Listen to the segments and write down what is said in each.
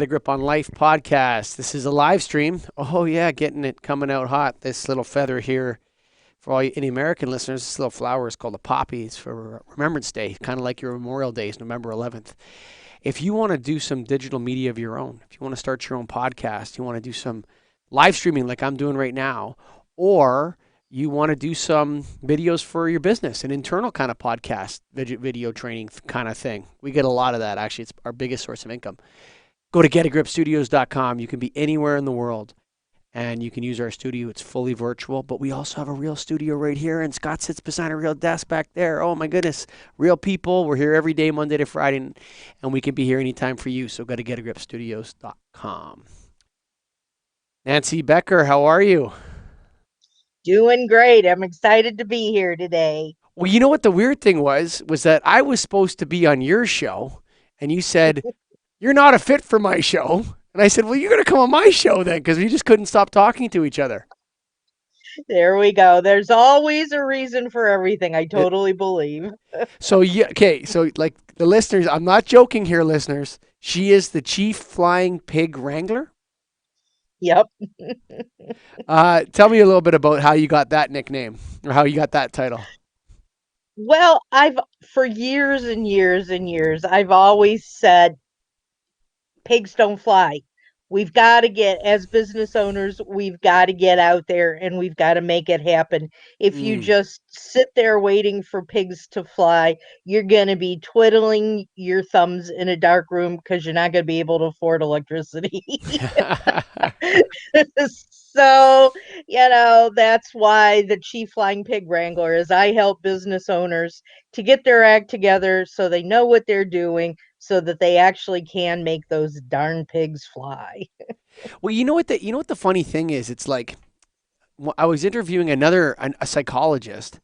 Get a Grip on Life podcast. This is a live stream. Oh, yeah, getting it coming out hot. This little feather here for all you, any American listeners, this little flower is called a poppy. It's for Remembrance Day, kind of like your Memorial Day is November 11th. If you want to do some digital media of your own, if you want to start your own podcast, you want to do some live streaming like I'm doing right now, or you want to do some videos for your business, an internal kind of podcast, video training kind of thing. We get a lot of that, actually. It's our biggest source of income. Go to getagripstudios.com. You can be anywhere in the world and you can use our studio. It's fully virtual, but we also have a real studio right here, and Scott sits beside a real desk back there. Oh my goodness, real people. We're here every day, Monday to Friday, and we can be here anytime for you. So go to getagripstudios.com. Nancy Becher, how are you? Doing great. I'm excited to be here today. Well, you know what the weird thing was that I was supposed to be on your show, and you said, you're not a fit for my show. And I said, well, you're going to come on my show then, because we just couldn't stop talking to each other. There we go. There's always a reason for everything. I It, totally believe. so, yeah, okay. So, like the listeners, I'm not joking here, listeners. She is the chief flying pig wrangler. Yep. Tell me a little bit about how you got that nickname or how you got that title. Well, for years and years and years, I've always said pigs don't fly. We've got to get, as business owners, we've got to get out there and we've got to make it happen. If you Mm. just sit there waiting for pigs to fly, you're going to be twiddling your thumbs in a dark room because you're not going to be able to afford electricity. So, that's why the chief flying pig wrangler is I help business owners to get their act together so they know what they're doing so that they actually can make those darn pigs fly. Well, you know what the funny thing is? It's like I was interviewing a psychologist,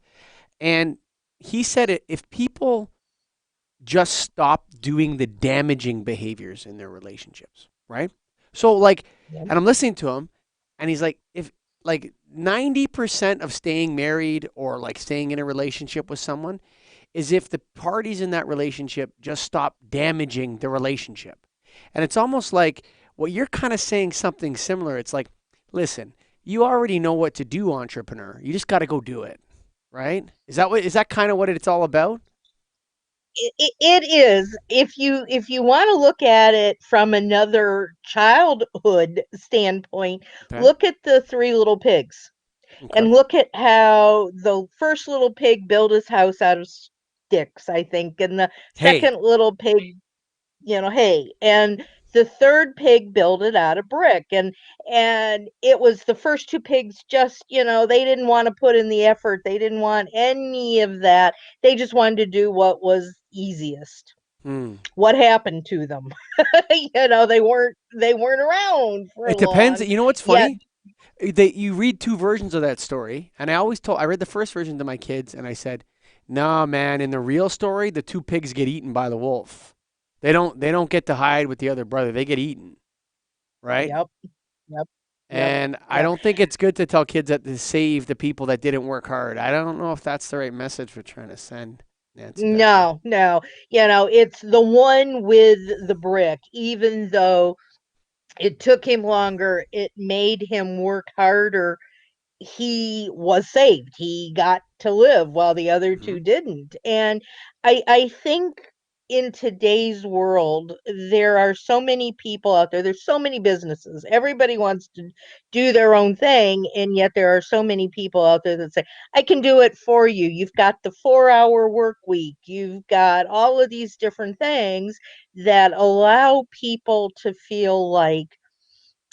and he said if people just stop doing the damaging behaviors in their relationships, right? So like, Yep. and I'm listening to him, and he's like, if like 90% of staying married or like staying in a relationship with someone is if the parties in that relationship just stop damaging the relationship. And it's almost like what you're kind of saying something similar. It's like, listen, you already know what to do, entrepreneur. You just got to go do it, right? Is that kind of what it's all about? It is, if you want to look at it from another childhood standpoint, Okay. look at the three little pigs Okay. and look at how the first little pig built his house out of sticks, I think, and the Hey, second little pig, hay, and the third pig built it out of brick, and it was the first two pigs, just, they didn't want to put in the effort, they didn't want any of that, they just wanted to do what was easiest. hmm. What happened to them? They weren't around for It depends. long. You know what's Yet. funny? You read two versions of that story, and I read the first version to my kids, and I said, "Nah, man, in the real story, the two pigs get eaten by the wolf. They don't get to hide with the other brother. They get eaten, right?" Yep. Yep. Yep. And I Yep. don't think it's good to tell kids that to save the people that didn't work hard. I don't know if that's the right message we're trying to send, Nancy Becker. No, no. It's the one with the brick. Even though it took him longer, it made him work harder. He was saved. He got to live while the other Hmm. two didn't. And I think in today's world, there are so many people out there. There's so many businesses. Everybody wants to do their own thing, and yet there are so many people out there that say, "I can do it for you." You've got the 4-hour work week. You've got all of these different things that allow people to feel like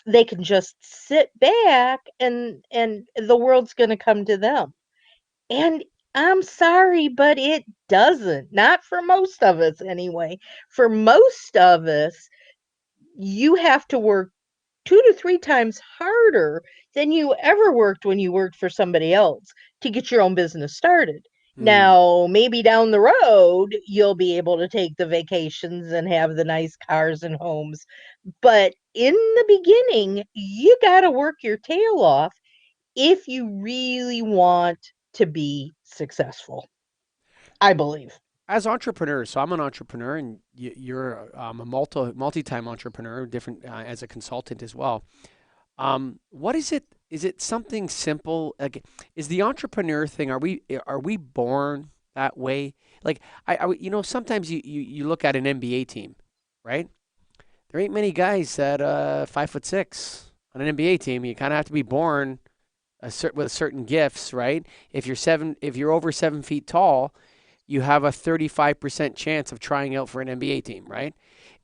they can just sit back and the world's going to come to them. And I'm sorry, but it doesn't. Not for most of us anyway. For most of us, you have to work 2 to 3 times harder than you ever worked when you worked for somebody else to get your own business started. Hmm. Now, maybe down the road, you'll be able to take the vacations and have the nice cars and homes, but in the beginning, you gotta work your tail off if you really want to be successful, I believe. as entrepreneurs, so I'm an entrepreneur, and you're a multi-time entrepreneur, different as a consultant as well. What is it? Is it something simple? Like, is the entrepreneur thing? Are we born that way? Like, sometimes you look at an NBA team, right? There ain't many guys that 5'6" on an NBA team. You kind of have to be born with certain gifts, right? If you're over 7 feet tall, you have a 35% chance of trying out for an NBA team, right?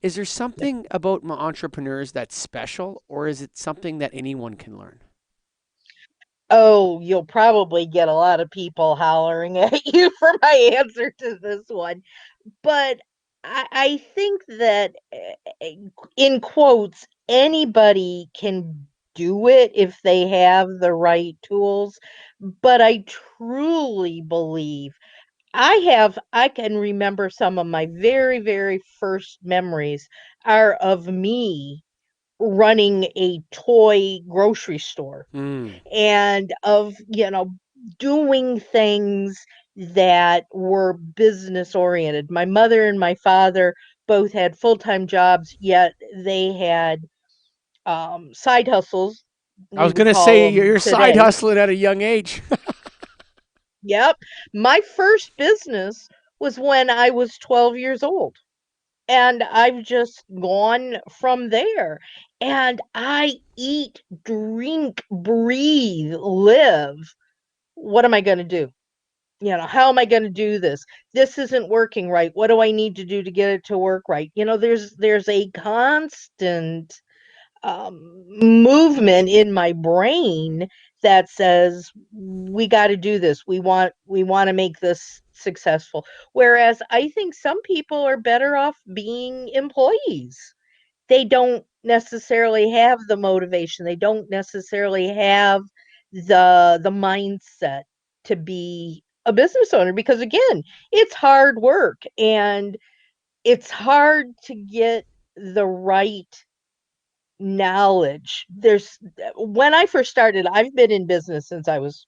Is there something about entrepreneurs that's special, or is it something that anyone can learn? Oh, you'll probably get a lot of people hollering at you for my answer to this one. But I think that, in quotes, anybody can do it if they have the right tools. But I truly believe I can remember some of my very, very first memories are of me running a toy grocery store Hmm. and of, doing things that were business oriented. My mother and my father both had full-time jobs, yet they had side hustles, I we was would gonna call say them you're side today. hustling at a young age. Yep. My first business was when I was 12 years old. And I've just gone from there. And I eat, drink, breathe, live. What am I going to do? How am I going to do this? This isn't working right. What do I need to do to get it to work right? There's a constant movement in my brain that says we got to do this. We want to make this successful. Whereas I think some people are better off being employees. They don't necessarily have the motivation. They don't necessarily have the mindset to be a business owner because again, it's hard work and it's hard to get the right knowledge. When I first started, I've been in business since I was,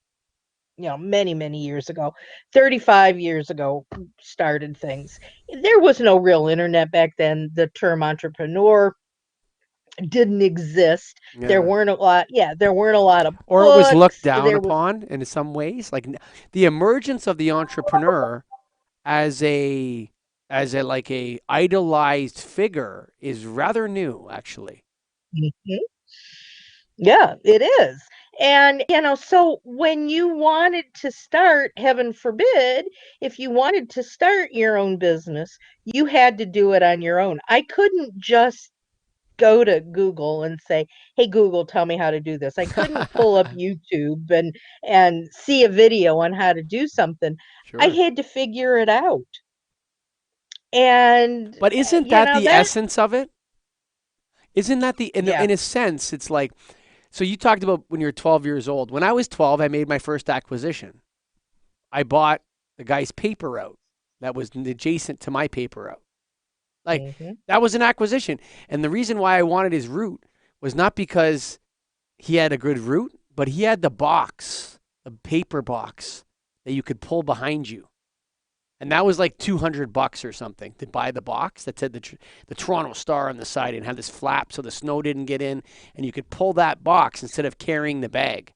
many, many years ago. 35 years ago, started things. There was no real internet back then. The term entrepreneur didn't exist. There Yeah. weren't a lot, yeah, there weren't a lot of Or it was looked books. down There was upon in some ways. Like the emergence of the entrepreneur as a like a idolized figure is rather new, actually. Mhm. Yeah, it is. And, so when you wanted to start, heaven forbid, if you wanted to start your own business, you had to do it on your own. I couldn't just go to Google and say, "Hey Google, tell me how to do this." I couldn't pull up YouTube and see a video on how to do something. I Sure. had to figure it out. And But isn't that the that essence of it? Isn't that the yeah. in a sense it's like so you talked about when you're 12 years old. When I was 12, I made my first acquisition. I bought the guy's paper route that was adjacent to my paper route. Like Mhm. that was an acquisition. And the reason why I wanted his route was not because he had a good route, but he had the box, the paper box that you could pull behind you. And that was like $200 or something to buy the box that said the Toronto Star on the side and had this flap so the snow didn't get in. And you could pull that box instead of carrying the bag.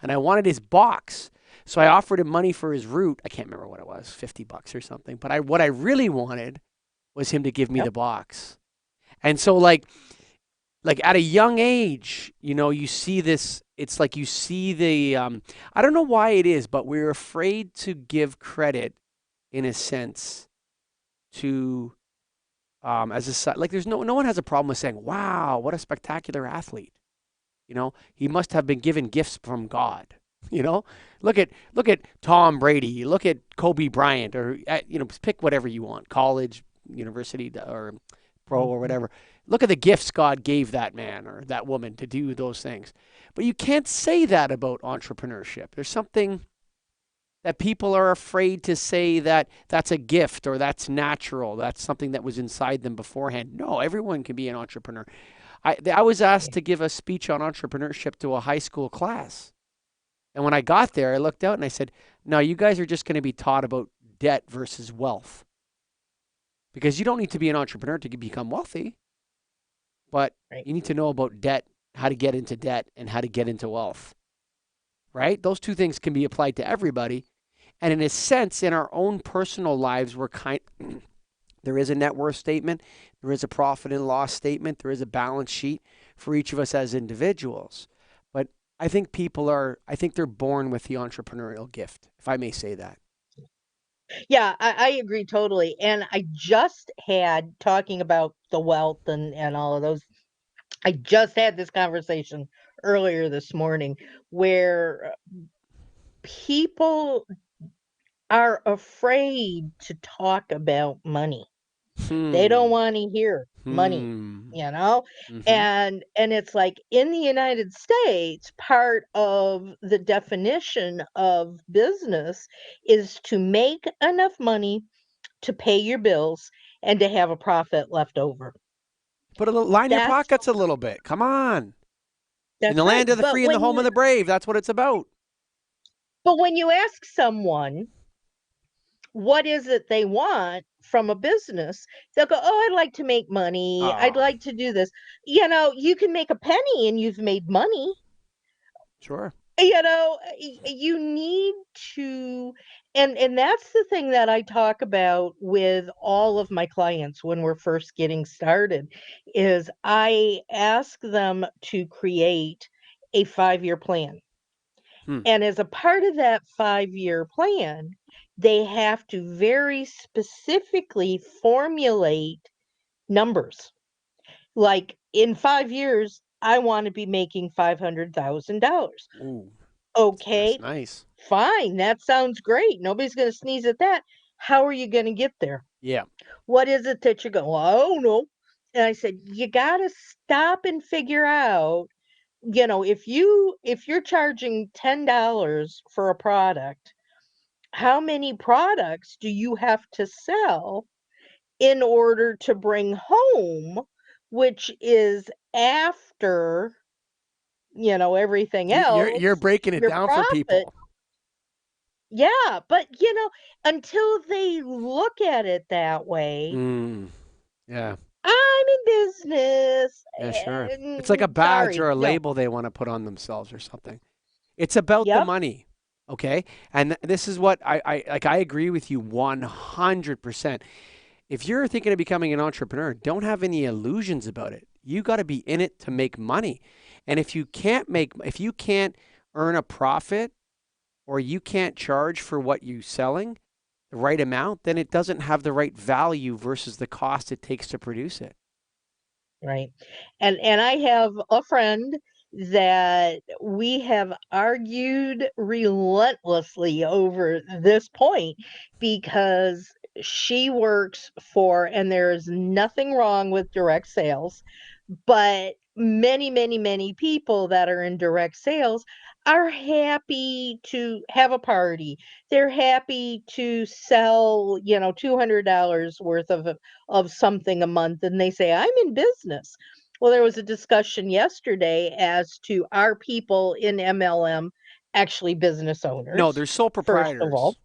And I wanted his box. So I offered him money for his route. I can't remember what it was, $50 or something. But what I really wanted was him to give me Yep. the box. And so like at a young age, you see this. It's like you see the. I don't know why it is, but we're afraid to give credit, in a sense, to as like there's no one has a problem with saying, "Wow, what a spectacular athlete." He must have been given gifts from God. You know, look at Tom Brady, look at Kobe Bryant, or pick whatever you want, college, university, or pro or Mhm. whatever. Look at the gifts God gave that man or that woman to do those things. But you can't say that about entrepreneurship. There's something that people are afraid to say that that's a gift or that's natural. That's something that was inside them beforehand. No, everyone can be an entrepreneur. I was asked to give a speech on entrepreneurship to a high school class. And when I got there, I looked out and I said, no, you guys are just going to be taught about debt versus wealth. because you don't need to be an entrepreneur to become wealthy, but Right. you need to know about debt, how to get into debt, and how to get into wealth, right? Those two things can be applied to everybody. And in a sense, in our own personal lives, we're kind there is a net worth statement, there is a profit and loss statement, there is a balance sheet for each of us as individuals. But I think they're born with the entrepreneurial gift, if I may say that. Yeah, I agree totally. And I just had talking about the wealth and all of those. I just had this conversation earlier this morning where people are afraid to talk about money. They don't Hmm. wanna hear money, Hmm. you know? Mm-hmm. And it's like in the United States, part of the definition of business is to make enough money to pay your bills and to have a profit left over. Put a little line your That's pockets a little bit. Come on. In that's the right. land of the free and the home of the brave, that's what it's about. But when you ask someone what is it they want from a business, they'll go, "Oh, I'd like to make money. I'd Ah, like to do this." You know, you can make a penny and you've made money. sure. You need to, and that's the thing that I talk about with all of my clients when we're first getting started, is I ask them to create a 5-year plan. Hmm. And as a part of that 5-year plan, they have to very specifically formulate numbers. Like, in 5 years, I wanna be making $500,000. Ooh, that's Okay, nice. fine, that sounds great, nobody's gonna sneeze at that. How are you gonna get there? Yeah. What is it that you're going, "Well, I don't know." And I said, "You gotta stop and figure out, if you're charging $10 for a product, how many products do you have to sell in order to bring home, which is after, everything You're else, breaking it your down for profit." people. Yeah, but, until they look at it that way, Mm, yeah. I'm in business, Yeah, sure. It's like a and badge sorry, or a no. label they want to put on themselves or something. It's about the Yep. money. Okay. And this is what I agree with you 100%. If you're thinking of becoming an entrepreneur, don't have any illusions about it. You got to be in it to make money. And if you can't earn a profit or you can't charge for what you're selling the right amount, then it doesn't have the right value versus the cost it takes to produce it. Right. And I have a friend that we have argued relentlessly over this point, because she works for, and there is nothing wrong with direct sales, but many, many, many people that are in direct sales are happy to have a party. They're happy to sell, $200 worth of something a month, and they say, "I'm in business." Well, there was a discussion yesterday as to, are people in MLM actually business No, owners, they're sole first of all. proprietors.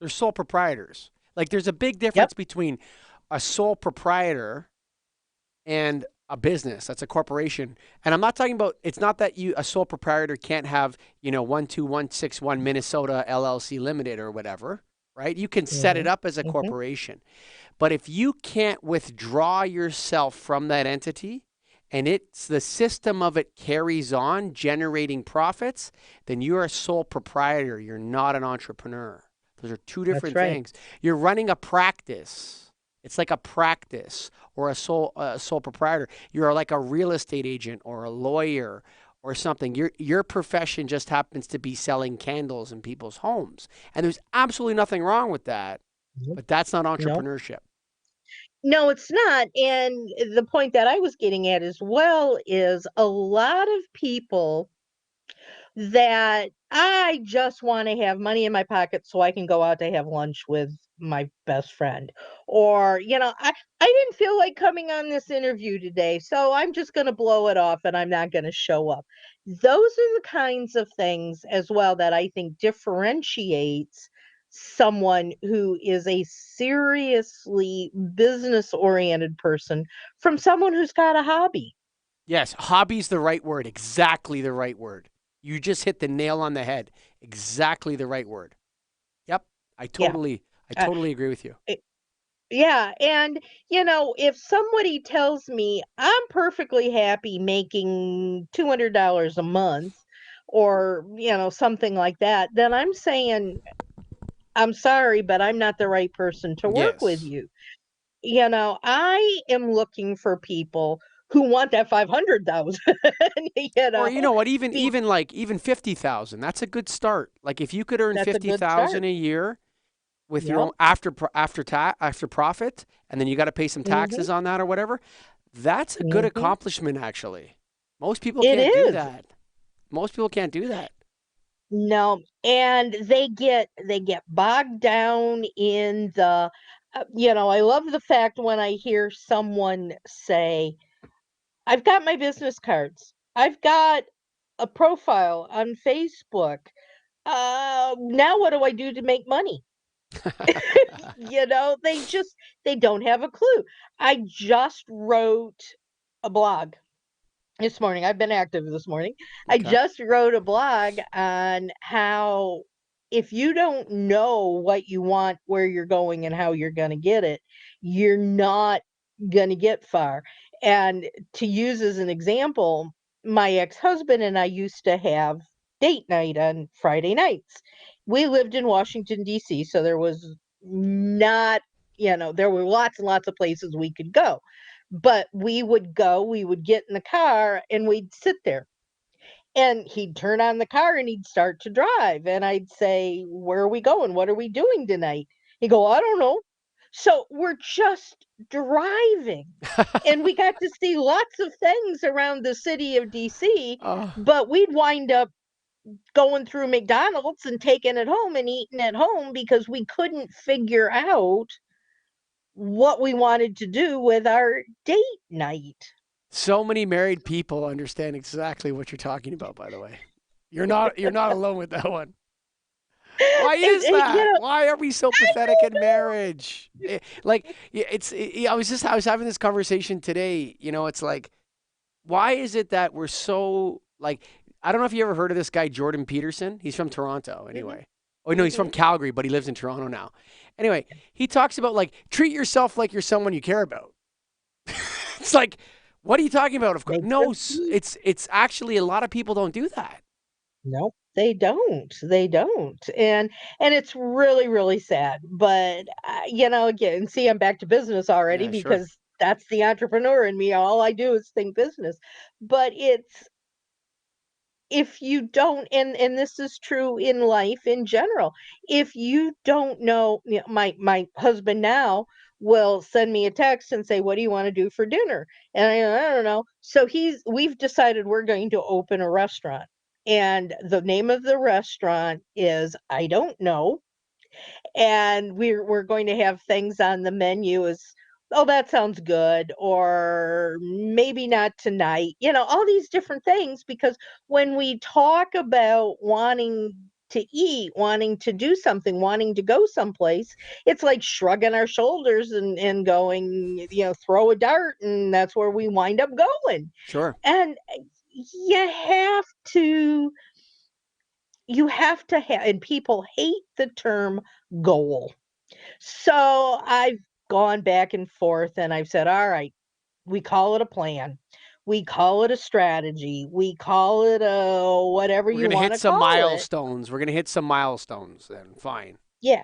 They're sole proprietors. Like there's a big Yep. difference between a sole proprietor and a business. That's a corporation. And I'm not talking about, it's not that a sole proprietor can't have, 12161 Minnesota LLC Limited or whatever, right? You can set it Mhm. up as a Mhm. corporation. But if you can't withdraw yourself from that entity and it's the system of it carries on generating profits, then you're a sole proprietor. You're not an entrepreneur. Those are two That's different right. things. You're running a practice. It's like a practice or a sole proprietor. You're like a real estate agent or a lawyer or something. Your profession just happens to be selling candles in people's homes. And there's absolutely nothing wrong with that, Yep. but that's not No. entrepreneurship. No, it's not, and the point that I was getting at as well is a lot of people that, I just wanna have money in my pocket so I can go out to have lunch with my best friend, or, "I didn't feel like coming on this interview today, so I'm just gonna blow it off and I'm not gonna show up." Those are the kinds of things as well that I think differentiates someone who is a seriously business oriented person from someone who's got a hobby. Yes, hobby's the right word. Exactly the right word. You just hit the nail on the head. Exactly the right word. Yep. I Yeah. totally I Uh, totally agree with you. Yeah, and if somebody tells me I'm perfectly happy making $200 a month or, something like that, then I'm saying, I'm sorry, but I'm not the right person to work with Yes. you. I am looking for people who want that 500,000, you Or know, you know what, even be even like even 50,000, that's a good start. Like if you could earn that's a good 50,000 start. a year with your Yep. own after profit, and then you got to pay some Mhm. taxes on that or whatever, that's a good Mhm. accomplishment actually. Most people It can't do is. that. Most people can't do that. No, and they get bogged down in I love the fact when I hear someone say, "I've got my business cards. I've got a profile on Facebook. Now what do I do to make money?" They don't have a clue. I just wrote a blog this morning. I've been active this morning. I Okay. just wrote a blog on how if you don't know what you want, where you're going, and how you're going to get it, you're not going to get far. And to use as an example, my ex husband and I used to have date night on Friday nights. We lived in Washington, D.C., so there was not, there were lots and lots of places we could go, but we would get in the car and we'd sit there. And he'd turn on the car and he'd start to drive. And I'd say, "Where are we going? What are we doing tonight?" He'd go, "I don't know." So we're just driving. And we got to see lots of things around the city of DC, Oh, but we'd wind up going through McDonald's and taking it home and eating at home because we couldn't figure out what we wanted to do with our date night. so many married people understand exactly what you're talking about, by the way. You're not alone with that one. Why It, is it you that? know, Why are we so I pathetic in marriage? Like I was having this conversation today, it's like why is it that we're so like I don't know if you ever heard of this guy Jordan Peterson. He's from Toronto don't know. anyway. Oh no, he's from Mhm. Calgary, but he lives in Toronto now. Anyway, he talks about like treat yourself like you're someone you care about. It's like what are you talking about? Of course, Makes no. sense to me. It's actually a lot of people don't do that. Nope, they don't. They don't. And it's really, really sad. But again, see, I'm back to business already Yeah, sure, because that's the entrepreneur in me. All I do is think business. But it's if you don't, and this is true in life in general, if you don't know, my husband now will send me a text and say, "What do you want to do for dinner?" And I don't know. So we've decided we're going to open a restaurant, and the name of the restaurant is I don't know, and we're going to have things on the menu as, "Oh, that sounds good," or "Maybe not tonight," all these different things, because when we talk about wanting to eat, wanting to do something, wanting to go someplace, it's like shrugging our shoulders and going, throw a dart, and that's where we wind up going. sure. And you have to have, and people hate the term goal. So I've gone back and forth and I've said, "All right, we call it a plan. We call it a strategy. We call it a whatever We're you gonna want hit to some call it." milestones. We're gonna hit some milestones. Then fine. Yeah.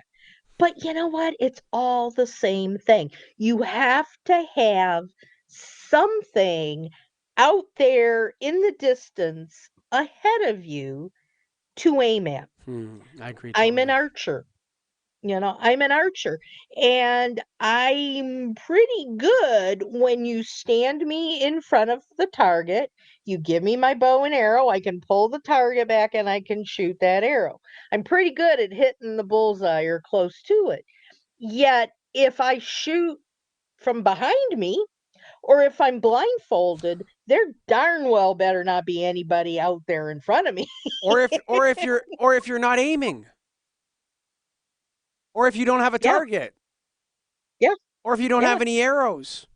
But you know what? It's all the same thing. You have to have something out there in the distance ahead of you to aim at. I agree I'm an totally. archer. I'm an archer, and I'm pretty good when you stand me in front of the target. You give me my bow and arrow, I can pull the target back and I can shoot that arrow. I'm pretty good at hitting the bullseye or close to it. Yet, if I shoot from behind me or if I'm blindfolded, there darn well better not be anybody out there in front of me. Or if you're not aiming. Or if you don't have a Yeah. target, Yeah. or if you don't Yeah. have any arrows.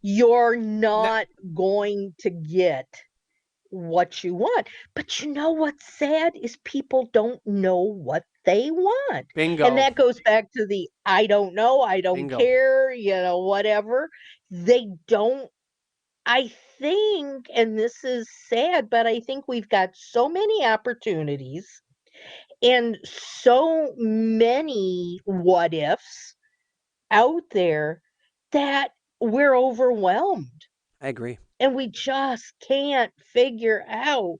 You're That, not going to get what you want. But you know what's sad is people don't know what they want. And bingo, that goes back to the I don't know, I don't bingo. care, whatever. They don't. I think, and this is sad, but I think we've got so many opportunities and so many what ifs out there that we're overwhelmed I agree. and we just can't figure out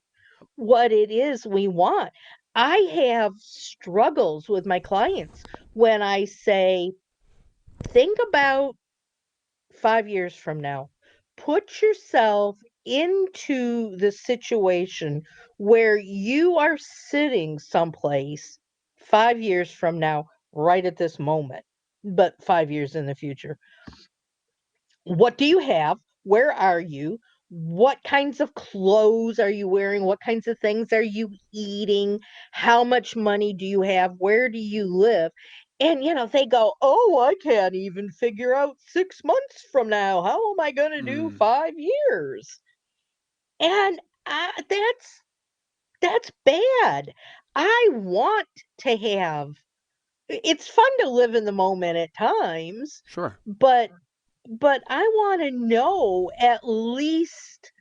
what it is we want. I have struggles with my clients when I say, think about 5 years from now. Put yourself into the situation where you are sitting someplace 5 years from now, right at this moment, but 5 years in the future. What do you have? Where are you? What kinds of clothes are you wearing? What kinds of things are you eating? How much money do you have? Where do you live? And they go, "Oh, I can't even figure out 6 months from now. How am I going to do Mm, 5 years?" And that's bad. I want to have. It's fun to live in the moment at times, sure. but I wanna know at least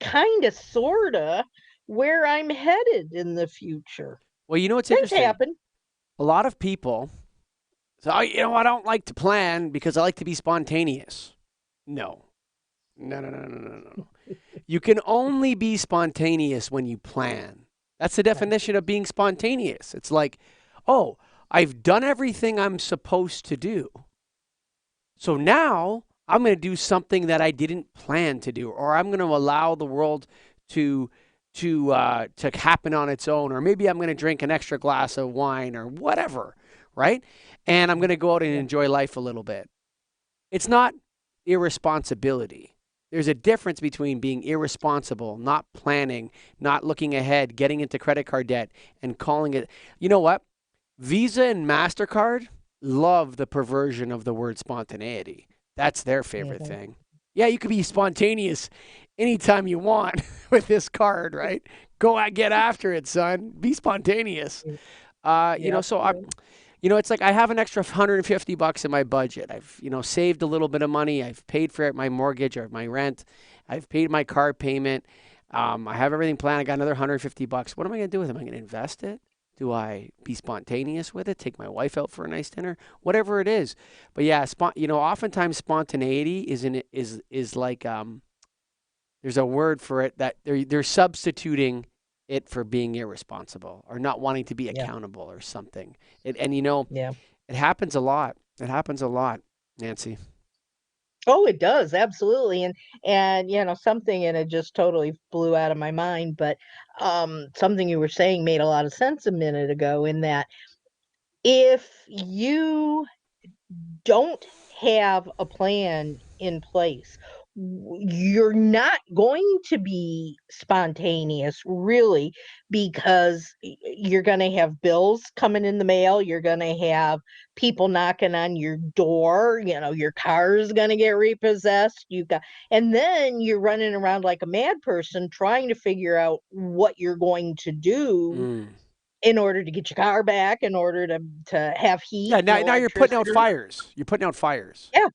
kinda, sorta where I'm headed in the future. Well, you know what's Things interesting? happen. A lot of people say, "Oh, I don't like to plan because I like to be spontaneous." No, no, no, no, no, no, no, no. You can only be spontaneous when you plan. That's the Right. definition of being spontaneous. It's like, oh, I've done everything I'm supposed to do. So now I'm going to do something that I didn't plan to do, or I'm going to allow the world to to happen on its own, or maybe I'm going to drink an extra glass of wine or whatever, right? And I'm going to go out and Yeah, enjoy life a little bit. It's not irresponsibility. There's a difference between being irresponsible, not planning, not looking ahead, getting into credit card debt, and calling it. You know what? Visa and MasterCard love the perversion of the word spontaneity. That's their favorite mhm. thing. Yeah, you can be spontaneous anytime you want with this card, right? Go out, get after it, son. Be spontaneous. Mm, You know, yep, so I, yep, it's like I have an extra $150 in my budget. I've, saved a little bit of money. I've paid for my mortgage or my rent. I've paid my car payment. I have everything planned. I got another $150. What am I going to do with it? Am I going to invest it? Do I be spontaneous with it? Take my wife out for a nice dinner? Whatever it is. But yeah, oftentimes spontaneity is like there's a word for it that they're substituting it for being irresponsible or not wanting to be yeah, accountable or something. And yeah. it happens a lot. It happens a lot, Nancy. Oh, it does, absolutely, and something and it just totally blew out of my mind, but, something you were saying made a lot of sense a minute ago in that if you don't have a plan in place, you're not going to be spontaneous, really, because you're going to have bills coming in the mail. You're going to have people knocking on your door. Your car is going to get repossessed. And then you're running around like a mad person trying to figure out what you're going to do Mm. in order to get your car back, in order to have heat Yeah, and now you're putting out electricity. fires. You're putting out fires. Yeah,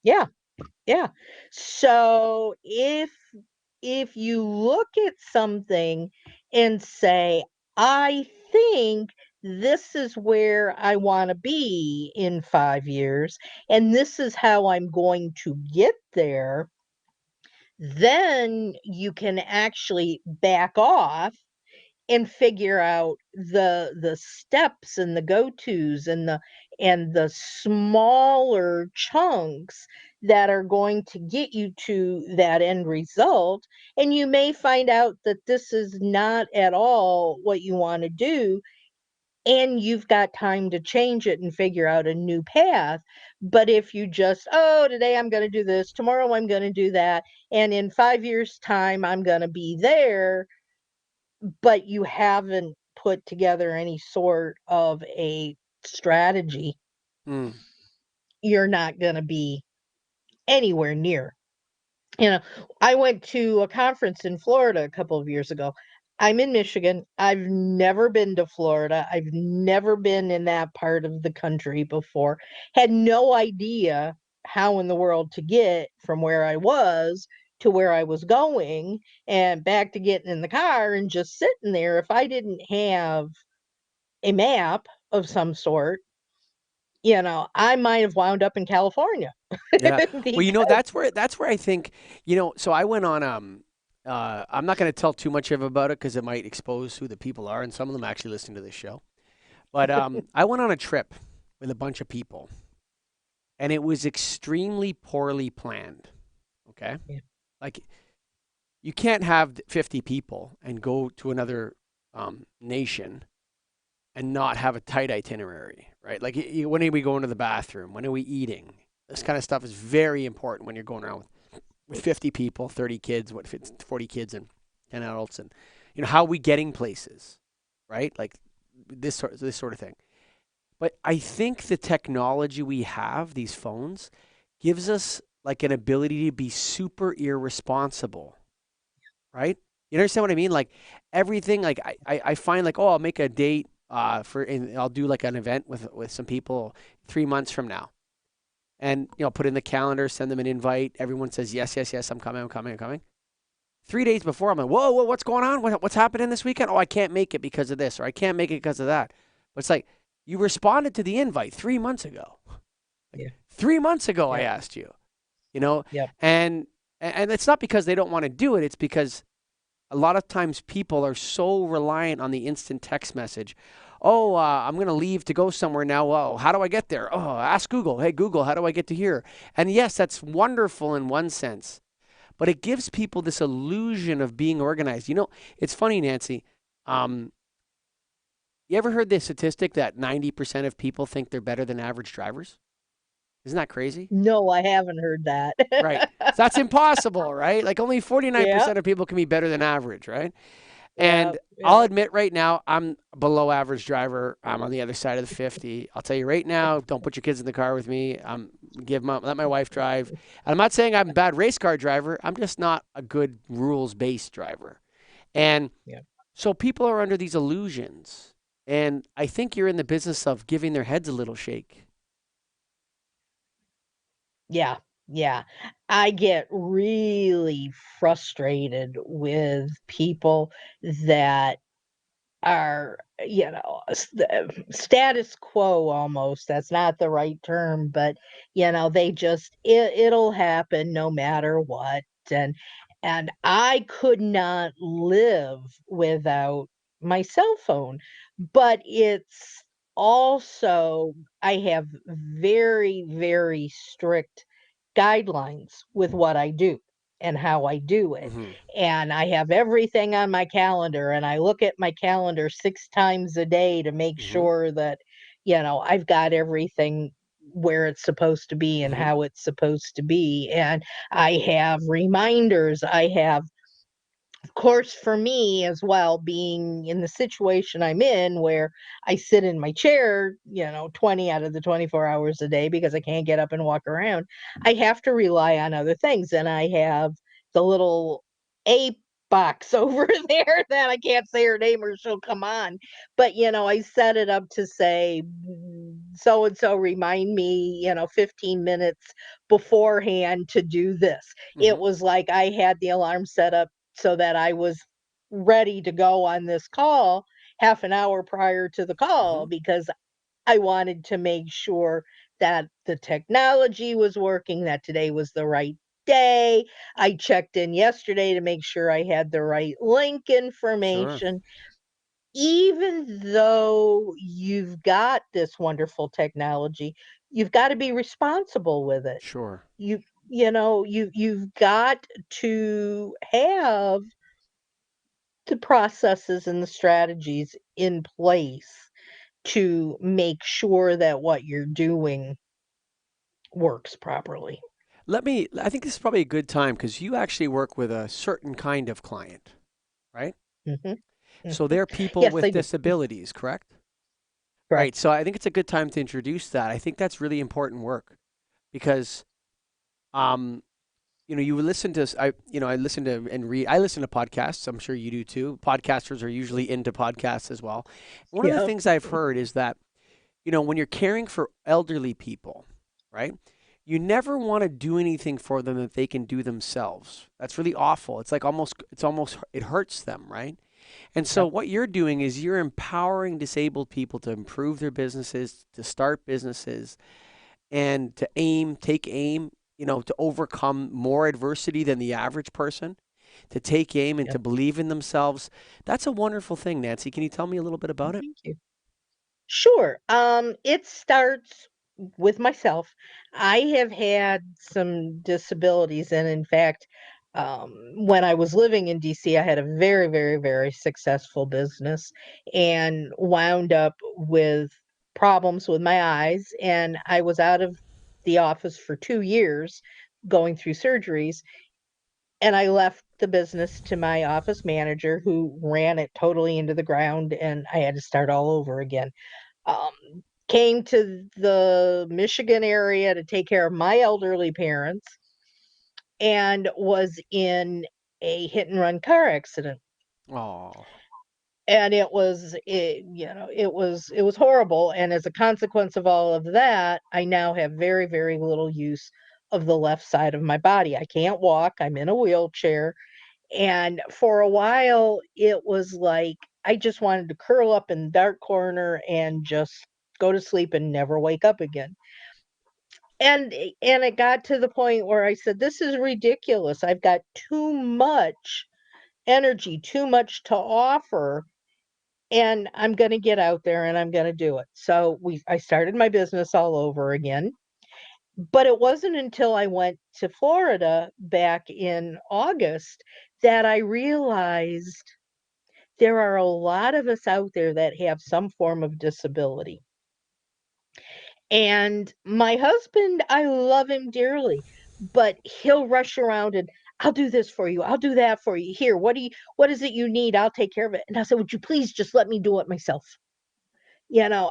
yeah, yeah. So if you look at something and say, "I think this is where I wanna be in 5 years, and this is how I'm going to get there," then you can actually back off and figure out the steps and the go-tos and the smaller chunks that are going to get you to that end result, and you may find out that this is not at all what you want to do, and you've got time to change it and figure out a new path. But if you just, "Oh, today I'm going to do this, tomorrow I'm going to do that, and in 5 years time I'm going to be there," but you haven't put together any sort of a strategy, Mm. you're not going to be anywhere near. You know, I went to a conference in Florida a couple of years ago. I'm in Michigan. I've never been to Florida. I've never been in that part of the country before. Had no idea how in the world to get from where I was to where I was going and back to getting in the car and just sitting there. If I didn't have a map of some sort, I might have wound up in California Yeah. Well, because that's where I think, so I went on I'm not going to tell too much of about it because it might expose who the people are, and some of them actually listen to this show. But I went on a trip with a bunch of people, and it was extremely poorly planned. Okay? yeah, Like you can't have 50 people and go to another nation and not have a tight itinerary, right? Like when are we going to the bathroom? When are we eating? This kind of stuff is very important when you're going around with 50 people, 30 kids, 40 kids and 10 adults, and how are we getting places, right? Like this sort of thing. But I think the technology we have, these phones, gives us like an ability to be super irresponsible, right? You understand what I mean? Like everything, like I find like, oh, I'll make a date and I'll do like an event with some people 3 months from now. And put in the calendar, send them an invite. Everyone says yes, yes, yes. I'm coming. I'm coming. I'm coming. 3 days before, I'm like, whoa, whoa, what's going on? What's happening this weekend? Oh, I can't make it because of this, or I can't make it because of that. But it's like you responded to the invite 3 months ago. Like yeah, 3 months ago, I yeah, asked you. You know, yeah. and it's not because they don't want to do it. It's because a lot of times people are so reliant on the instant text message. Oh, I'm going to leave to go somewhere now. Oh, how do I get there? Oh, ask Google. Hey, Google, how do I get to here? And yes, that's wonderful in one sense, but it gives people this illusion of being organized. It's funny, Nancy. Um, you ever heard the statistic that 90% of people think they're better than average drivers? Isn't that crazy? No, I haven't heard that. Right. So that's impossible, right? Like only Yeah, 49% of people can be better than average, right? yeah, And I'll yeah. admit right now, I'm a below average driver. I'm on the other side of the 50. I'll tell you right now, don't put your kids in the car with me. Let my wife drive. And I'm not saying I'm a bad race car driver. I'm just not a good rules based driver. And Yeah. so people are under these illusions. And I think you're in the business of giving their heads a little shake. Yeah, yeah. I get really frustrated with people that are, status quo almost. That's not the right term, but they just it'll happen no matter what. And and I could not live without my cell phone. But it's also I have very, very strict guidelines with what I do and how I do it. Mm-hmm. And I have everything on my calendar, and I look at my calendar 6 times a day to make Mm-hmm. sure that, I've got everything where it's supposed to be and Mm-hmm. how it's supposed to be. And I have reminders. I have of course, for me as well, being in the situation I'm in where I sit in my chair, 20 out of the 24 hours a day because I can't get up and walk around, I have to rely on other things. And I have the little ape box over there that I can't say her name or she'll come on. But, I set it up to say, so and so remind me, 15 minutes beforehand to do this. It Mm-hmm. was like I had the alarm set up so that I was ready to go on this call half an hour prior to the Mm-hmm. call because I wanted to make sure that the technology was working, that today was the right day. I checked in yesterday to make sure I had the right link Sure. information. Even though you've got this wonderful technology, you've got to be responsible with it. Sure. You you've got to have the processes and the strategies in place to make sure that what you're doing works properly. I think this is probably a good time because you actually work with a certain kind of client, right? Mhm. So they're people Yes, with I do. disabilities, correct? Right. Correct. So I think it's a good time to introduce that. I think that's really important work because um, you listen to I listen to and read. I listen to podcasts. I'm sure you do too. Podcasters are usually into podcasts as well. One of the Yep. things I've heard is that when you're caring for elderly people, right? You never want to do anything for them that they can do themselves. That's really awful. It's almost it hurts them, right? And so Yep. what you're doing is you're empowering disabled people to improve their businesses, to start businesses, and to take aim, to overcome more adversity than the average person, to take aim and to Yep. believe in themselves. That's a wonderful thing, Nancy. Can you tell me a little bit about it? Thank you. Sure. It starts with myself. I have had some disabilities, and in fact, when I was living in DC, I had a very, very, very successful business and wound up with problems with my eyes, and I was out of the office for 2 years going through surgeries, and I left the business to my office manager who ran it totally into the ground, and I had to start all over again. Came to the Michigan area to take care of my elderly parents and was in a hit and run car accident. Oh, And it was horrible. And as a consequence of all of that, I now have very, very little use of the left side of my body. I can't walk. I'm in a wheelchair. And for a while, it was like I just wanted to curl up in the dark corner and just go to sleep and never wake up again. And it got to the point where I said, "This is ridiculous. I've got too much energy, too much to offer, and I'm gonna get out there and I'm gonna do it." So I started my business all over again. But it wasn't until I went to Florida back in August that I realized there are a lot of us out there that have some form of disability. And my husband, I love him dearly, but he'll rush around and I'll do this for you. I'll do that for you. Here, what is it you need? I'll take care of it. And I said, "Would you please just let me do it myself?"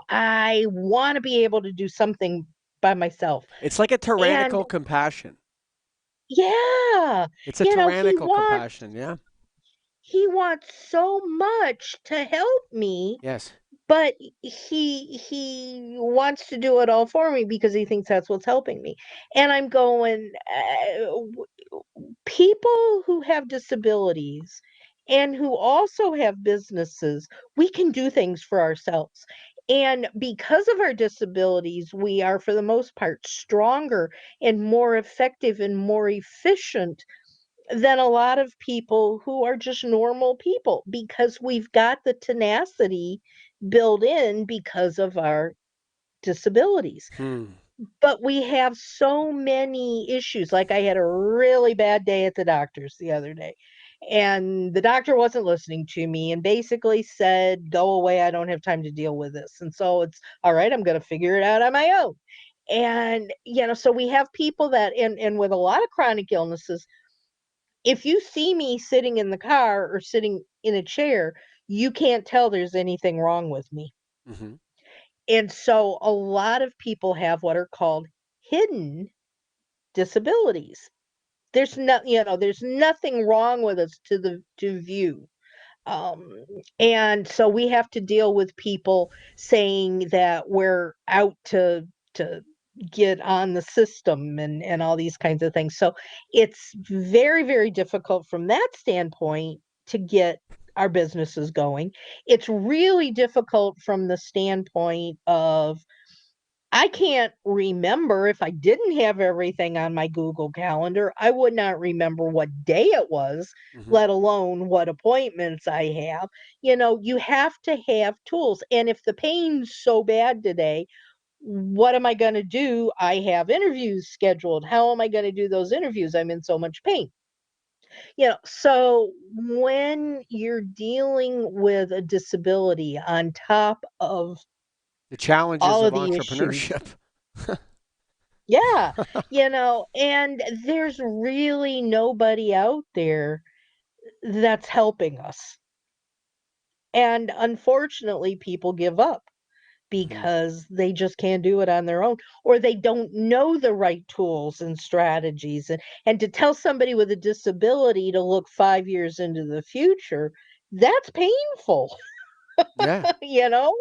I want to be able to do something by myself. it's like a And tyrannical compassion. yeah, It's a he tyrannical wants compassion. Yeah. he wants so much to help me. Yes. But he wants to do it all for me because he thinks that's what's helping me, and I'm going, people who have disabilities and who also have businesses, we can do things for ourselves, and because of our disabilities, we are, for the most part, stronger and more effective and more efficient than a lot of people who are just normal people because we've got the tenacity built in because of our disabilities. Hmm. But we have so many issues. Like I had a really bad day at the doctor's the other day, and the doctor wasn't listening to me and basically said, "Go away. I don't have time to deal with this." And so it's all right. I'm going to figure it out on my own. And so we have people that, and with a lot of chronic illnesses, if you see me sitting in the car or sitting in a chair, you can't tell there's anything wrong with me. Hmm. And so a lot of people have what are called hidden disabilities. There's nothing wrong with us to view. Um, and so we have to deal with people saying that we're out to get on the system and all these kinds of things. So it's very, very difficult from that standpoint to get our businesses going. It's really difficult from the standpoint of I can't remember if I didn't have everything on my Google Calendar. I would not remember what day it was, Hmm. let alone what appointments I have. You have to have tools. And if the pain's so bad today, what am I going to do? I have interviews scheduled. How am I going to do those interviews? I'm in so much pain. So when you're dealing with a disability on top of The challenges all of of the issues, entrepreneurship. yeah, and there's really nobody out there that's helping us. And unfortunately, people give up Mhm. because they just can't do it on their own, or they don't know the right tools and strategies. And to tell somebody with a disability to look 5 years into the future, that's painful. Yeah. you know,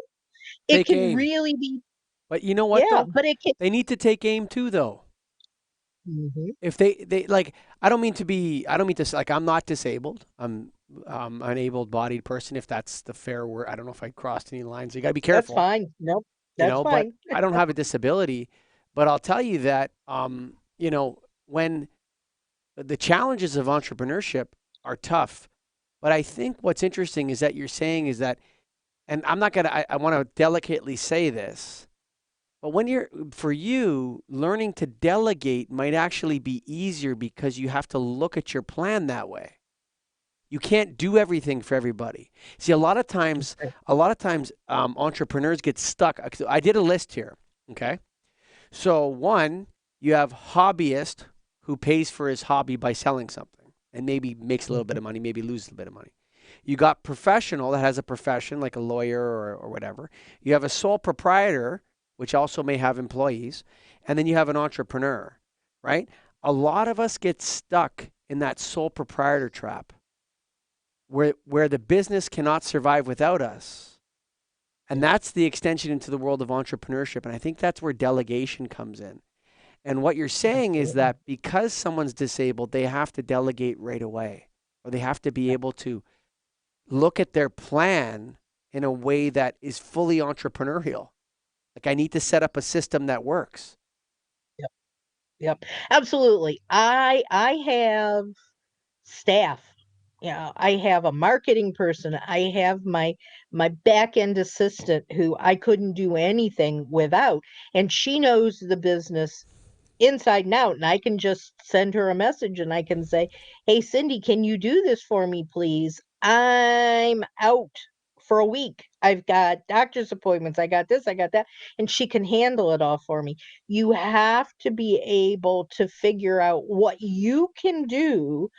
it Take can aim. really be, But you know what yeah, though? but it can. They need to take aim too though. Mhm. If they like, I don't mean to like, I'm not disabled. I'm an able-bodied person, if that's the fair word. I don't know if I crossed any lines. You got to be That's careful, fine. Nope, that's but fine. I don't have a disability. But I'll tell you that, when the challenges of entrepreneurship are tough. But I think what's interesting is that you're saying is that, and I'm not gonna, I want to delicately say this, but when you're, for you, learning to delegate might actually be easier because you have to look at your plan that way. You can't do everything for everybody. See, entrepreneurs get stuck. I did a list here. Okay. So one, you have hobbyist who pays for his hobby by selling something and maybe makes a little bit Mhm. of money, maybe loses a bit of money. You got professional that has a profession like a lawyer or whatever. You have a sole proprietor, which also may have employees. And then you have an entrepreneur, right? A lot of us get stuck in that sole proprietor trap where the business cannot survive without us. And Yep, that's the extension into the world of entrepreneurship. And I think that's where delegation comes in. And what you're saying is absolutely. that because someone's disabled, they have to delegate right away, or they have to be Yep, able to look at their plan in a way that is fully entrepreneurial. Like, I need to set up a system that works. yep, yep, absolutely. I have staff. Yeah, I have a marketing person. I have my back end assistant who I couldn't do anything without, and she knows the business inside and out. And I can just send her a message and I can say, "Hey, Cindy, can you do this for me, please? I'm out for a week. I've got doctor's appointments. I got this, I got that." And she can handle it all for me. You have to be able to figure out what you can do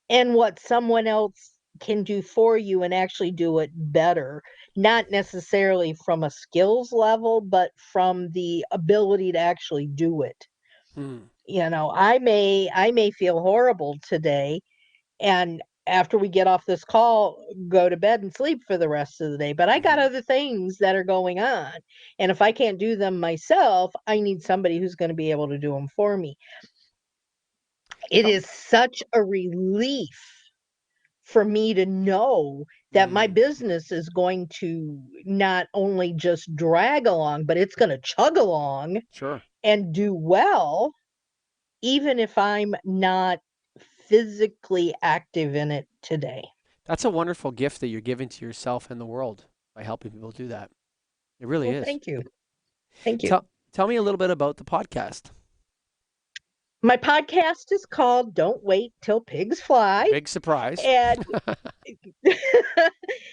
and what someone else can do for you and actually do it better, not necessarily from a skills level, but from the ability to actually do it. Hmm. I may feel horrible today, and after we get off this call, go to bed and sleep for the rest of the day, but I got Mm-hmm. other things that are going on, and if I can't do them myself, I need somebody who's gonna be able to do them for me. It Tell. is such a relief for me to know that my Mm, business is going to not only just drag along, but it's gonna chug along sure. and do well, even if I'm not physically active in it today. That's a wonderful gift that you're giving to yourself and the world by helping people do that. It really Well, is. thank you. Thank you. Tell me a little bit about the podcast. My podcast is called Don't Wait Till Pigs Fly. Big surprise. And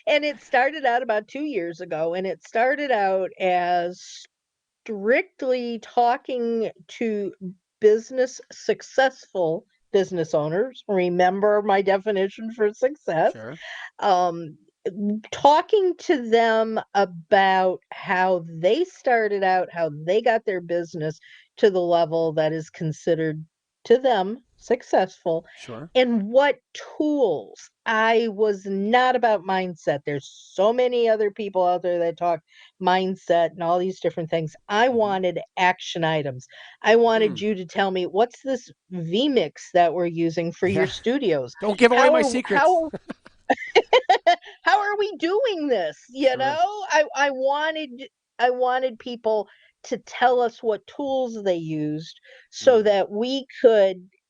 and it started out about 2 years ago, and it started out as strictly talking to successful business owners. Remember my definition for success. Sure. Um, Talking to them about how they started out, how they got their business to the level that is considered to them successful, Sure. and what tools. I was not about mindset. There's so many other people out there that talk mindset and all these different things. I Hmm. wanted action items. I wanted Hmm. you to tell me, what's this vmix that we're using for your Yeah. studios? Don't give away how my are secrets. how how are we doing this? Sure. I wanted people to tell us what tools they used so Hmm. that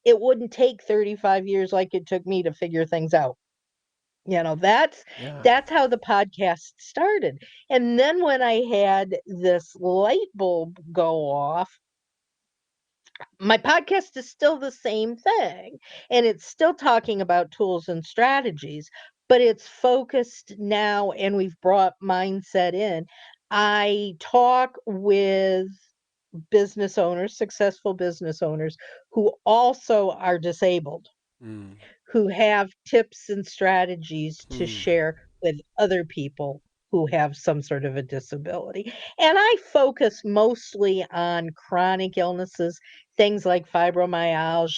it wouldn't take 35 years like it took me to figure things out. That's Yeah. that's how the podcast started. And then when I had this light bulb go off, my podcast is still the same thing, and it's still talking about tools and strategies, but it's focused now, and we've brought mindset in. I talk with business owners, successful business owners, who also are disabled, Hmm. who have tips and strategies to Hmm. share with other people who have some sort of a disability. And I focus mostly on chronic illnesses, things like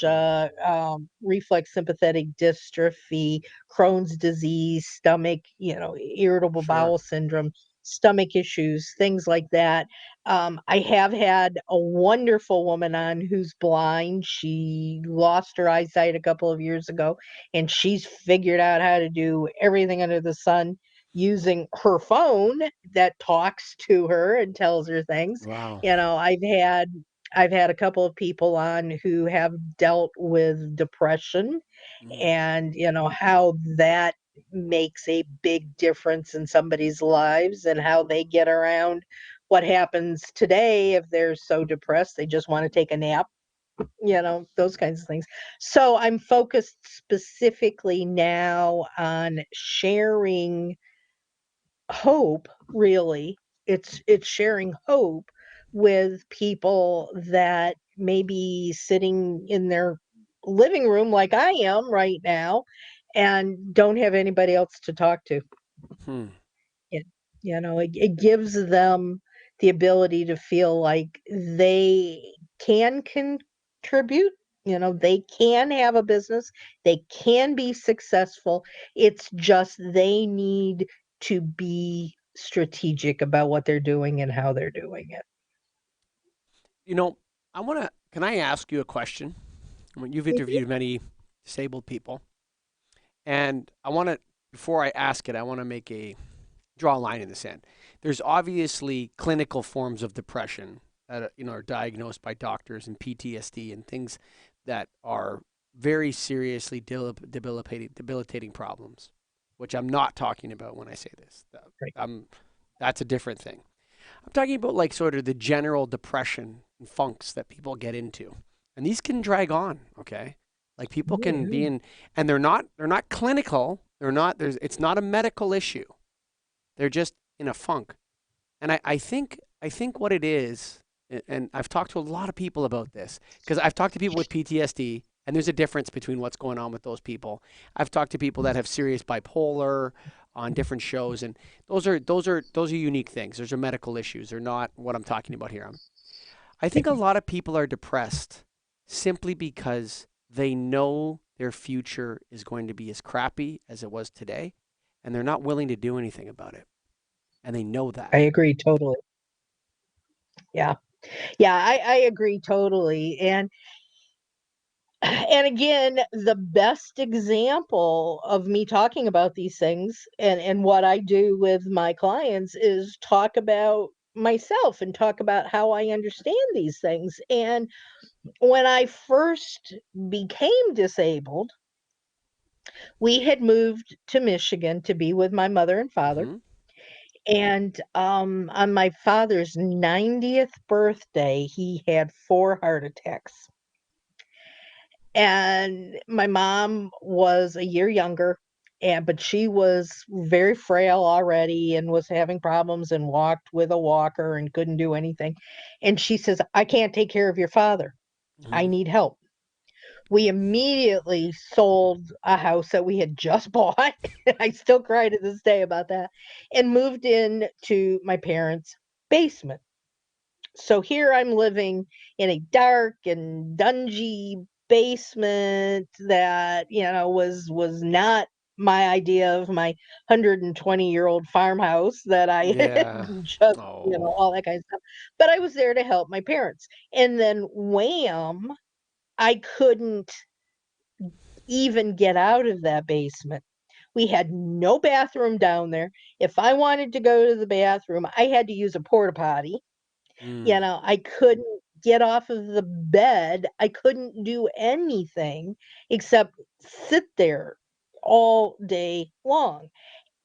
Mm, fibromyalgia, reflex sympathetic dystrophy, Crohn's disease, stomach, irritable sure. bowel syndrome, stomach issues, things like that. I have had a wonderful woman on who's blind. She lost her eyesight a couple of years ago, and she's figured out how to do everything under the sun using her phone that talks to her and tells her things. Wow. You know, I've had a couple of people on who have dealt with depression, Mm. and how that makes a big difference in somebody's lives and how they get around what happens today if they're so depressed they just want to take a nap, those kinds of things. So I'm focused specifically now on sharing hope, really. It's sharing hope with people that may be sitting in their living room like I am right now and don't have anybody else to talk to. Hmm. It it gives them the ability to feel like they can contribute, they can have a business, they can be successful. It's just they need to be strategic about what they're doing and how they're doing it. You know, can I ask you a question? I mean, you've Mhm. interviewed many disabled people, and before I ask it, I want to draw a line in the sand. There's obviously clinical forms of depression that are diagnosed by doctors, and PTSD and things that are very seriously debilitating problems, which I'm not talking about when I say this. Right. That's a different thing. I'm talking about like sort of the general depression and funks that people get into. And these can drag on, okay? Like people Oh, can be yeah. in and they're not clinical. It's not a medical issue. They're just in a funk. And I think what it is, and I've talked to a lot of people about this, because I've talked to people with PTSD, and there's a difference between what's going on with those people. I've talked to people that have serious bipolar on different shows, and those are unique things. Those are medical issues. They're not what I'm talking about here. I think a lot of people are depressed simply because they know their future is going to be as crappy as it was today, and they're not willing to do anything about it, and they know I that. agree totally. Yeah. Yeah, I agree totally. And again, the best example of me talking about these things and what I do with my clients is talk about myself and talk about how I understand these things. And when I first became disabled, we had moved to Michigan to be with my mother and father. Hmm. And on my father's 90th birthday, he had 4 heart attacks. And my mom was a year younger, but she was very frail already and was having problems and walked with a walker and couldn't do anything. And she says, "I can't take care of your father. I Hmm. need help." We immediately sold a house that we had just bought. I still cry to this day about that, and moved in to my parents' basement. So here I'm living in a dark and dungy basement that, was not my idea of my 120-year-old farmhouse that I had Yeah. just, Oh. all that kind of stuff. But I was there to help my parents. And then wham, I couldn't even get out of that basement. We had no bathroom down there. If I wanted to go to the bathroom, I had to use a porta potty. Mm. I couldn't get off of the bed. I couldn't do anything except sit there all day long.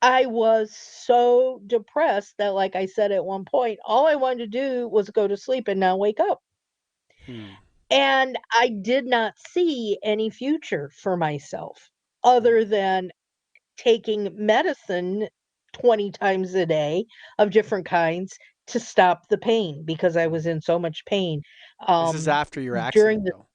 I was so depressed that, like I said at one point, all I wanted to do was go to sleep and not wake up. Hmm. And I did not see any future for myself other Hmm. than taking medicine 20 times a day of different kinds to stop the pain because I was Hmm. in so much pain, This is um, after your during accident, the though.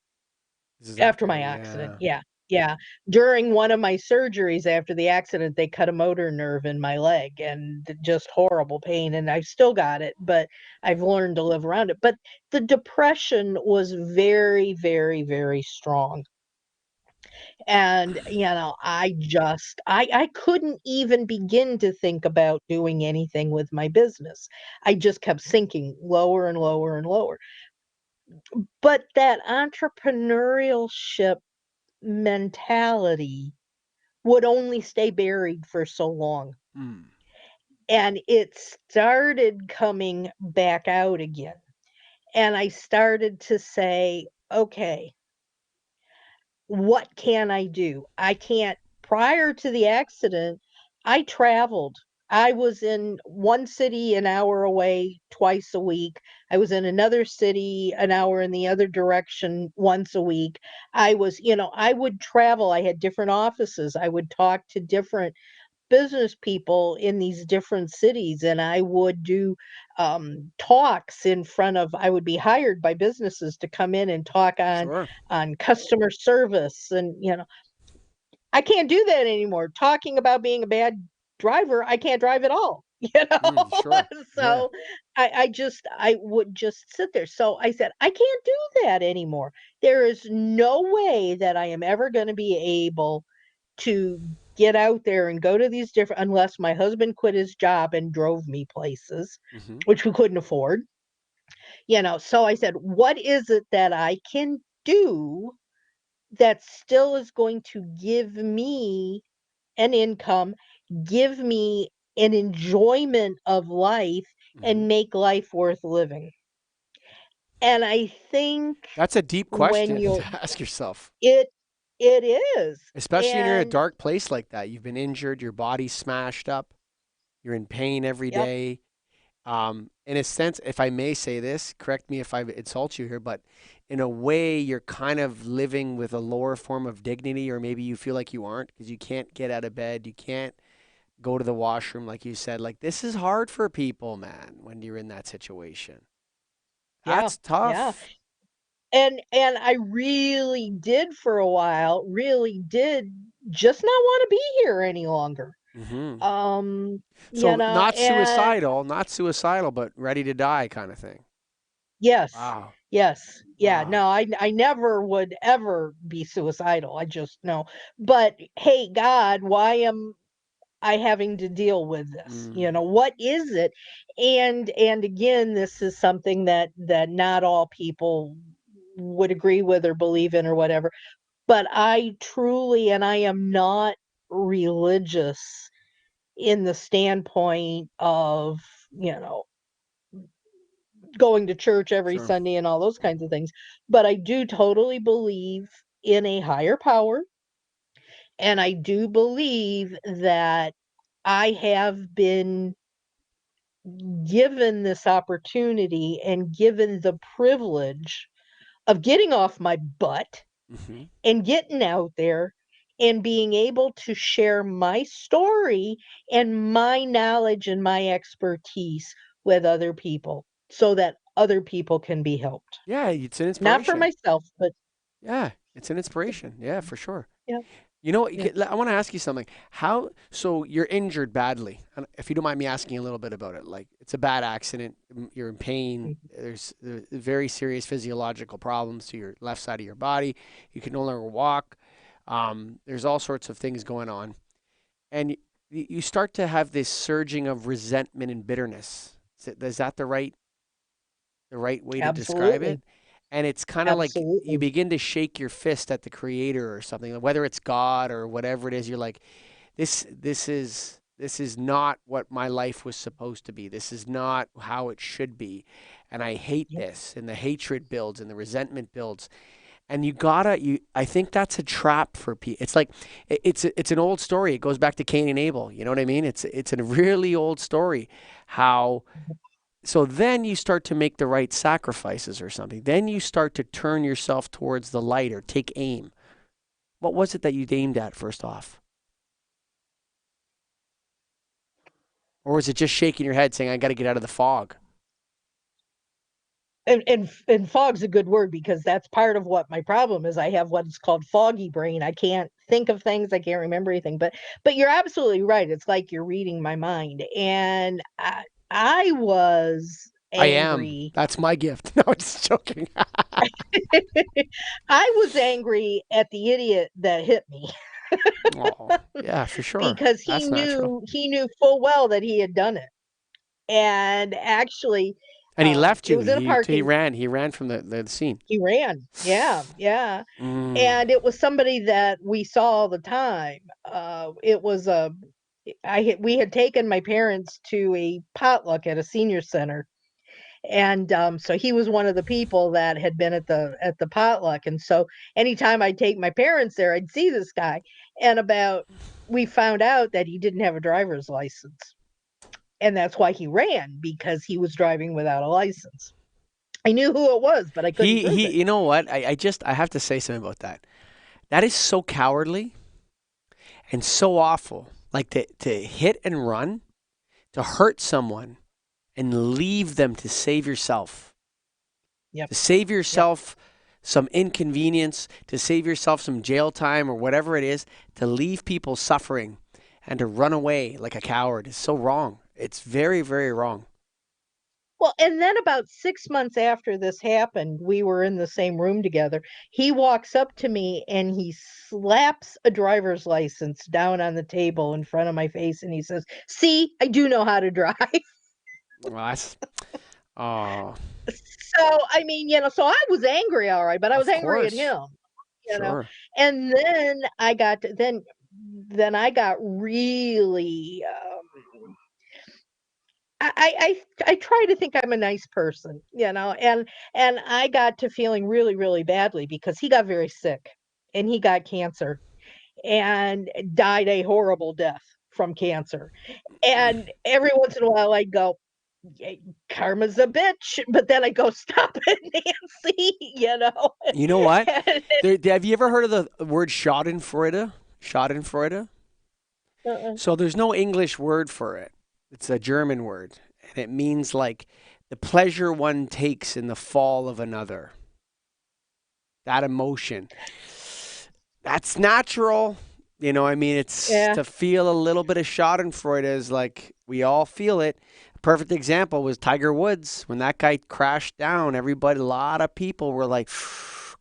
This is after after, my accident, yeah. yeah. Yeah. During one of my surgeries after the accident, they cut a motor nerve in my leg and just horrible pain. And I've still got it, but I've learned to live around it. But the depression was very, very, very strong. And, I couldn't even begin to think about doing anything with my business. I just kept sinking lower and lower and lower. But that entrepreneurship mentality would only stay buried for so long. Mm. And it started coming back out again. And I started to say, okay, what can I do? I can't. Prior to the accident, I traveled. I was in one city an hour away twice a week. I was in another city an hour in the other direction once a week. I would travel. I had different offices. I would talk to different business people in these different cities, and I would do talks in front of. I would be hired by businesses to come in and talk Sure. on customer service, and I can't do that anymore. Talking about being a bad driver, I can't drive at all. Mm, sure. Yeah. So I would just sit there. So I said, I can't do that anymore. There is no way that I am ever going to be able to get out there and go to these different, unless my husband quit his job and drove me places, Hmm. which we couldn't afford. So I said, what is it that I can do that still is going to give me an income, give me an enjoyment of life, Hmm. and make life worth living? And I think That's a deep when question you're to ask yourself, it it is. especially when you're in a And dark place like that. You've been injured, your body's smashed up, you're in pain every yep, day. In a sense, if I may say this, correct me if I insult you here, but in a way, you're kind of living with a lower form of dignity, or maybe you feel like you aren't because you can't get out of bed, you can't go to the washroom, like you said. Like, this is hard for people, man, when you're in that situation. yeah, That's yeah. tough. And I really did for a while, really did just not want to be here any longer. Hmm. Um, So, not and suicidal, not suicidal, but ready to die kind of thing. yes, Wow. yes, yeah, Wow. no, I never would ever be suicidal. I just no. But hey, God, why am I having to deal with this? Mm, What is it? And again, this is something that not all people would agree with or believe in or whatever. But I truly, and I am not religious in the standpoint of, you know, going to church every sure. Sunday and all those kinds of things. But I do totally believe in a higher power. And I do believe that I have been given this opportunity and given the privilege of getting off my butt Hmm. and getting out there and being able to share my story and my knowledge and my expertise with other people so that other people can be helped. Yeah, it's an Not for inspiration. myself, but Yeah, it's an inspiration. Yeah, for sure. yeah, You know, yeah. I want to ask you something. How, so you're injured badly. And if you don't mind me asking a little bit about it, like it's a bad accident, you're in pain, Mhm. there's very serious physiological problems to your left side of your body. You can no longer walk. There's all sorts of things going on. And you start to have this surging of resentment and bitterness. Is that the right way to describe it? Absolutely. And it's kind of like you Absolutely. begin to shake your fist at the creator or something, whether it's God or whatever it is. You're like, this is not what my life was supposed to be. This is not how it should be. And I hate Yep. this. And the hatred builds and the resentment builds. And you gotta you I think that's a trap for people. It's like it's an old story. It goes back to Cain and Abel. You know what I mean? It's a really old story how so then you start to make the right sacrifices or something. Then you start to turn yourself towards the light or take aim. What was it that you aimed at first off? Or was it just shaking your head saying, I got to get out of the fog? and fog's a good word because that's part of what my problem is. I have what's called foggy brain. I can't think of things. I can't remember anything. But you're absolutely right. It's like you're reading my mind. And I was I am. angry. That's my gift. No, just joking. I was angry at the idiot that hit me Oh, yeah, for sure. because That's natural. he knew full well that he had done it. And actually, And he left it you. was in a He parking. ran. He ran from the scene. He ran. Yeah, yeah. Mm. And it was somebody that we saw all the time. It was a we had taken my parents to a potluck at a senior center, and so he was one of the people that had been at the potluck. And so anytime I'd take my parents there, I'd see this guy. And about we found out that he didn't have a driver's license, and that's why he ran, because he was driving without a license. I knew who it was, but I couldn't prove it. You know what? I have to say something about that. That is so cowardly and so awful. Like to hit and run, to hurt someone and leave them to save yourself. Yep. To save Yep. yourself some inconvenience, to save yourself some jail time or whatever it is, to leave people suffering and to run away like a coward is so wrong. It's very, very wrong. Well, and then about 6 months after this happened, we were in the same room together. He walks up to me and he slaps a driver's license down on the table in front of my face, and he says, "See, I do know how to drive." Well, that's, oh, So, I mean, so I was angry, all right, but I was of angry at course. him, you know. Sure. And then then I got really I try to think I'm a nice person, and I got to feeling really, really badly because he got very sick, and he got cancer and died a horrible death from cancer. And every once in a while I'd go, "Yeah, karma's a bitch," but then I go, "Stop it, Nancy," You know what? And Have you ever heard of the word Schadenfreude? Schadenfreude? uh-uh. So there's no English word for it. It's a German word, and it means like the pleasure one takes in the fall of another. That emotion. That's natural. I mean, it's Yeah, to feel a little bit of Schadenfreude is like we all feel it. A perfect example was Tiger Woods. When that guy crashed down, a lot of people were like,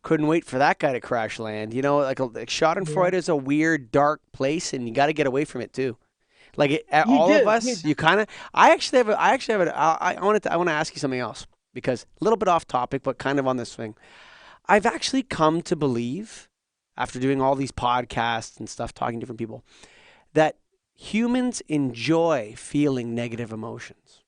couldn't wait for that guy to crash land. Like yeah. Schadenfreude is a weird, dark place, and you got to get away from it too. Like You all of do, you us, you kind of. I actually have. I want to ask you something else because a little bit off topic, but kind of on this thing. I've actually come to believe, after doing all these podcasts and stuff, talking to different people, that humans enjoy feeling negative emotions.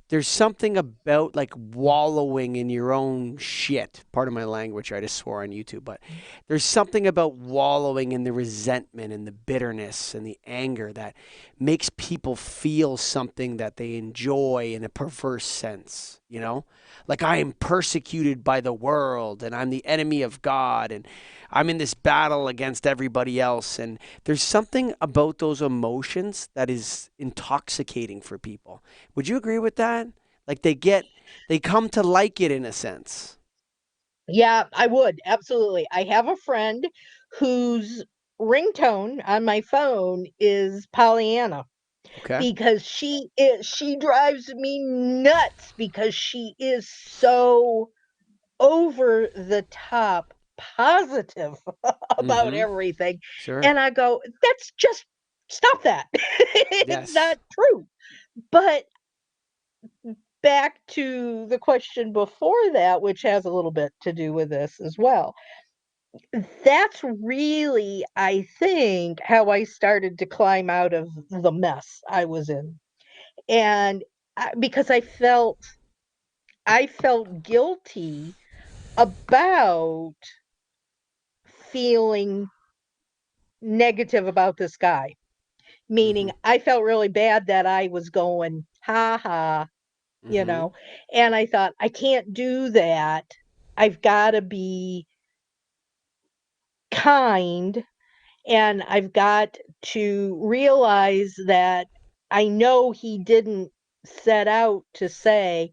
There's something about like wallowing in your own shit. Part of my language, I just swore on YouTube, but there's something about wallowing in the resentment and the bitterness and the anger that makes people feel something that they enjoy in a perverse sense, you know? Like I am persecuted by the world and I'm the enemy of God and I'm in this battle against everybody else. And there's something about those emotions that is intoxicating for people. Would you agree with that? Like they come to like it in a sense. Yeah, I would, absolutely. I have a friend whose ringtone on my phone is Pollyanna Okay. because she drives me nuts because she is so over the top positive about Mm-hmm. everything. Sure. And I go, "That's just stop that." It's Yes. not true. But back to the question before that, which has a little bit to do with this as well. That's really, I think, how I started to climb out of the mess I was in. And because I felt guilty about feeling negative about this guy. Mm-hmm. Meaning I felt really bad that I was going, "Ha ha," you Mm-hmm. know. And I thought, I can't do that. I've got to be kind, and I've got to realize that I know he didn't set out to say,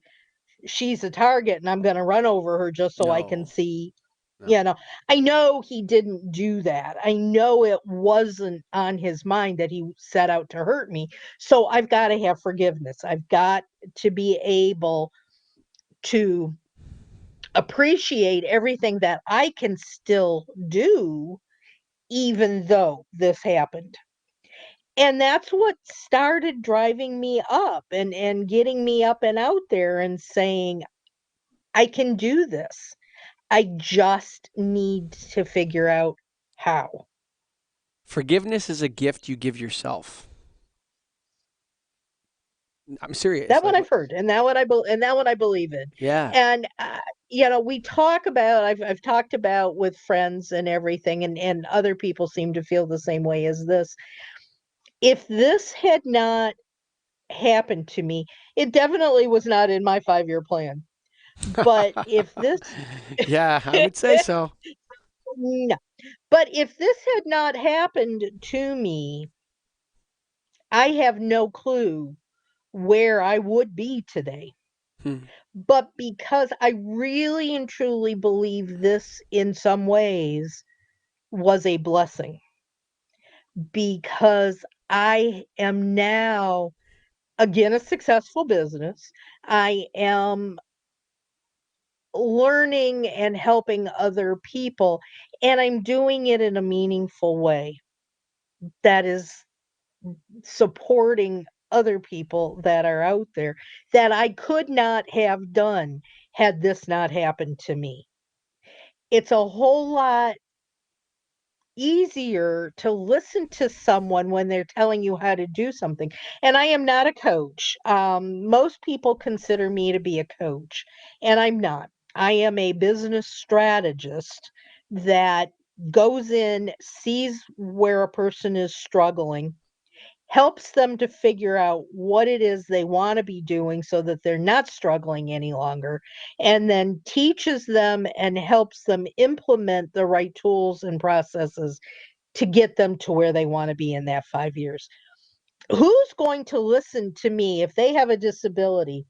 she's a target and I'm going to run over her just so I can No, see, no. you know. I know he didn't do that. I know it wasn't on his mind that he set out to hurt me. So I've got to have forgiveness. I've got to be able to appreciate everything that I can still do even though this happened. And that's what started driving me up and getting me up and out there and saying, I can do this. I just need to figure out how. Forgiveness is a gift you give yourself. I'm serious. That Like, one I've heard, and that one I believe in. yeah. And we talk about. I've talked about with friends and everything, and other people seem to feel the same way as this. If this had not happened to me, it definitely was not in my 5-year plan. But if this, Yeah, I would say so. no, but if this had not happened to me, I have no clue where I would be today. Hmm. But because I really and truly believe this in some ways was a blessing, because I am now again a successful business. I am learning and helping other people, and I'm doing it in a meaningful way that is supporting other people that are out there that I could not have done had this not happened to me. It's a whole lot easier to listen to someone when they're telling you how to do something. And I am not a coach. Most people consider me to be a coach, and I'm not. I am a business strategist that goes in, sees where a person is struggling, helps them to figure out what it is they want to be doing so that they're not struggling any longer, and then teaches them and helps them implement the right tools and processes to get them to where they want to be in that 5 years. Who's going to listen to me if they have a disability?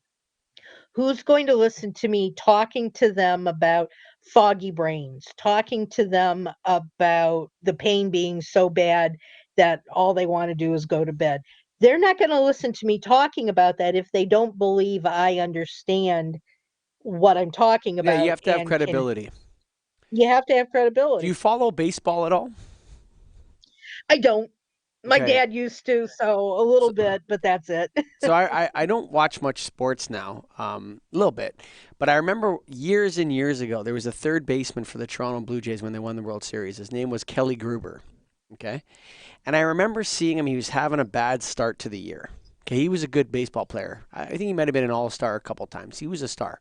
Who's going to listen to me talking to them about foggy brains, talking to them about the pain being so bad that all they want to do is go to bed? They're not going to listen to me talking about that if they don't believe I understand what I'm talking Yeah, you about have to have and can. credibility. You have to have Do you credibility. follow baseball at all? I don't. My Okay. dad used to, so a little So, bit, but that's it. so I don't watch much sports now, a little bit. But I remember years and years ago, there was a third baseman for the Toronto Blue Jays when they won the World Series. His name was Kelly Gruber. Okay. And I remember seeing him. He was having a bad start to the year. Okay. He was a good baseball player. I think he might have been an all star a couple times. He was a star.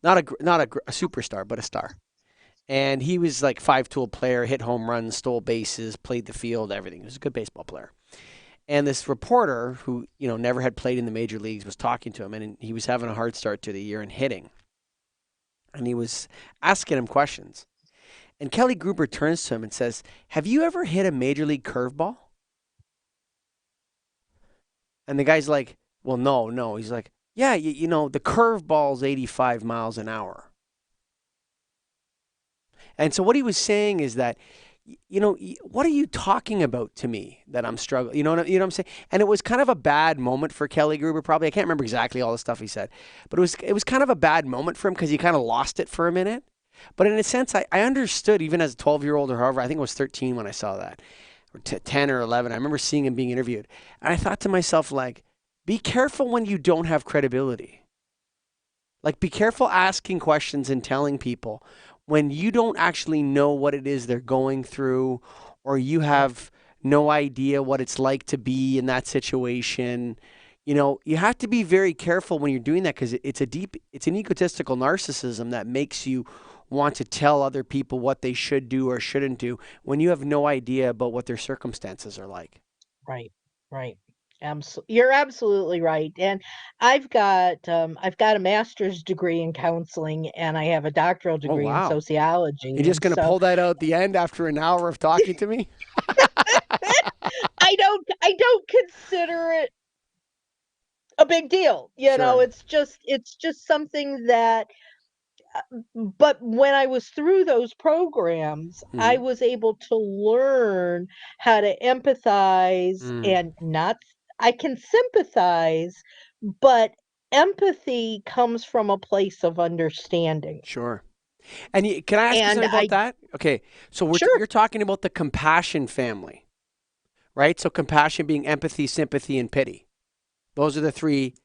Not a superstar, but a star. And he was like five-tool player, hit home runs, stole bases, played the field, everything. He was a good baseball player. And this reporter who, never had played in the major leagues was talking to him, and he was having a hard start to the year and hitting. And he was asking him questions. And Kelly Gruber turns to him and says, "Have you ever hit a major league curveball?" And the guy's like, "Well, no, no." He's like, "Yeah, the curveball's 85 miles an hour." And so what he was saying is that, what are you talking about to me that I'm struggling? You know what I'm saying? And it was kind of a bad moment for Kelly Gruber. Probably I can't remember exactly all the stuff he said, but it was kind of a bad moment for him because he kind of lost it for a minute. But in a sense, I understood even as a 12-year-old or however, I think it was 13 when I saw that, or 10 or 11. I remember seeing him being interviewed, and I thought to myself like, be careful when you don't have credibility. Like, be careful asking questions and telling people when you don't actually know what it is they're going through, or you Right, have no idea what it's like to be in that situation. You have to be very careful when you're doing that because it's an egotistical narcissism that makes you want to tell other people what they should do or shouldn't do when you have no idea about what their circumstances are like. right, right. You're absolutely right. And I've got a master's degree in counseling, and I have a doctoral Oh, degree in wow. sociology. You're just And going to so pull that out at the end after an hour of talking to me? I don't consider it a big deal. Sure. It's just something that, but when I was through those programs, I Hmm. was able to learn how to empathize Mm, and not, I can sympathize, but empathy comes from a place of understanding. sure. And can I ask you And something about I, that? Okay, so sure, you're talking about the compassion family, right? So compassion being empathy, sympathy, and pity. Those are the three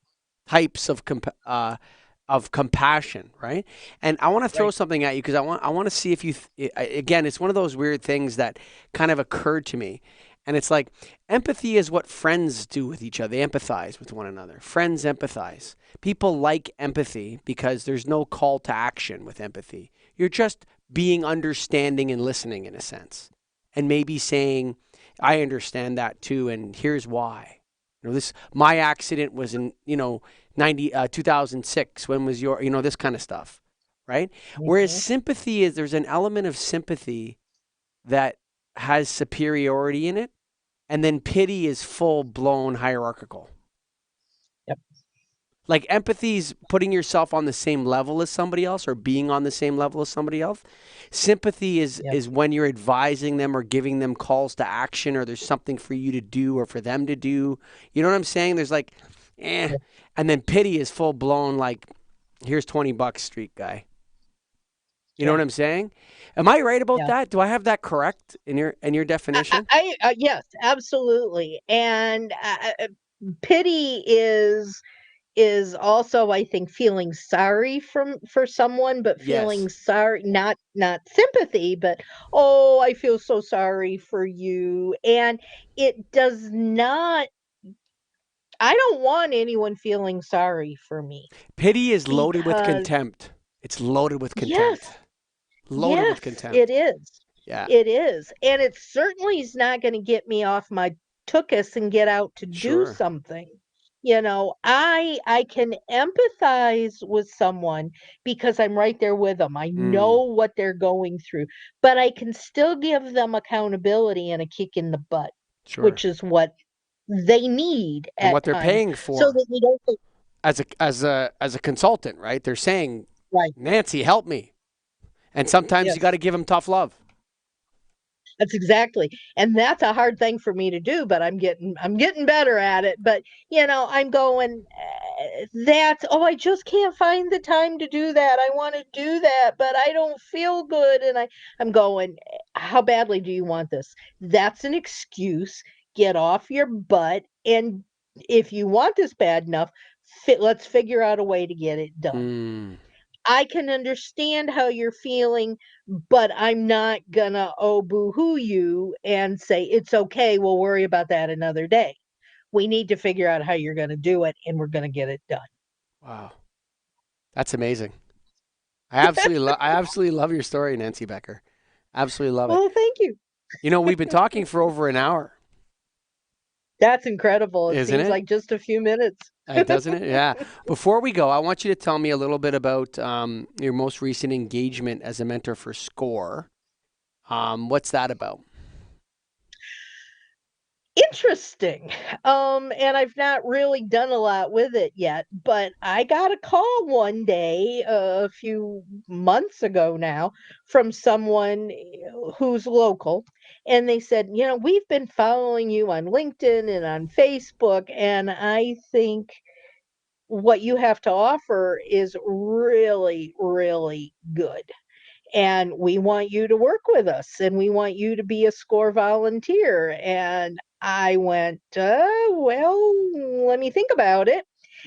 types of compassion, right? And I want to throw right. something at you because I want to see if you again, it's one of those weird things that kind of occurred to me. And it's like empathy is what friends do with each other. They empathize with one another. Friends empathize. People like empathy because there's no call to action with empathy. You're just being understanding and listening in a sense. And maybe saying, I understand that too, and here's why. This my accident was in 2006. When was your this kind of stuff, right? Whereas Mhm. sympathy is there's an element of sympathy that has superiority in it, and then pity is full blown hierarchical. Yep. Like empathy is putting yourself on the same level as somebody else or being on the same level as somebody else. Sympathy Yep. is when you're advising them or giving them calls to action or there's something for you to do or for them to do. You know what I'm saying? There's like eh. Yep. And then pity is full blown like here's 20 bucks street guy. You know Yeah. what I'm saying? Am I right about Yeah. that? Do I have that correct in your definition? Yes, absolutely. And pity is also, I think, feeling sorry for someone, but Yes. feeling sorry, not sympathy, but, oh, I feel so sorry for you. And it does not, I don't want anyone feeling sorry for me, Pity is loaded with because contempt. It's loaded with contempt. yes, Loaded with yes, it contempt. is. Yeah. It is, and it certainly is not gonna get me off my tookus and get out to do Sure. something. I can empathize with someone because I'm right there with them. I Mm, know what they're going through, but I can still give them accountability and a kick in the butt, sure. which is what they need And at what they're times, paying so for that we don't think, as a consultant, right? They're saying, right, "Nancy, help me." And sometimes you got yes. to give them tough love. That's exactly, and that's a hard thing for me to do, but I'm getting better at it. But I'm going. That's, oh, I just can't find the time to do that. I want to do that, but I don't feel good, and I'm going. How badly do you want this? That's an excuse. Get off your butt, and if you want this bad enough, let's figure out a way to get it done. Mm, I can understand how you're feeling, but I'm not gonna, oh, boo-hoo you and say, "It's okay, we'll worry about that another day." We need to figure out how you're gonna do it, and we're gonna get it done. wow, that's amazing. I absolutely love your story, Nancy Becker. Absolutely love it. Well, thank you. We've been talking for over an hour, That's incredible. It isn't seems it? like just a few minutes. Doesn't it? Yeah. Before we go, I want you to tell me a little bit about your most recent engagement as a mentor for SCORE. What's that about? Interesting. And I've not really done a lot with it yet, but I got a call one day, a few months ago now, from someone who's local, and they said, "We've been following you on LinkedIn and on Facebook, and I think what you have to offer is really, really good. And we want you to work with us, and we want you to be a SCORE volunteer." And I went, well, let me think about it.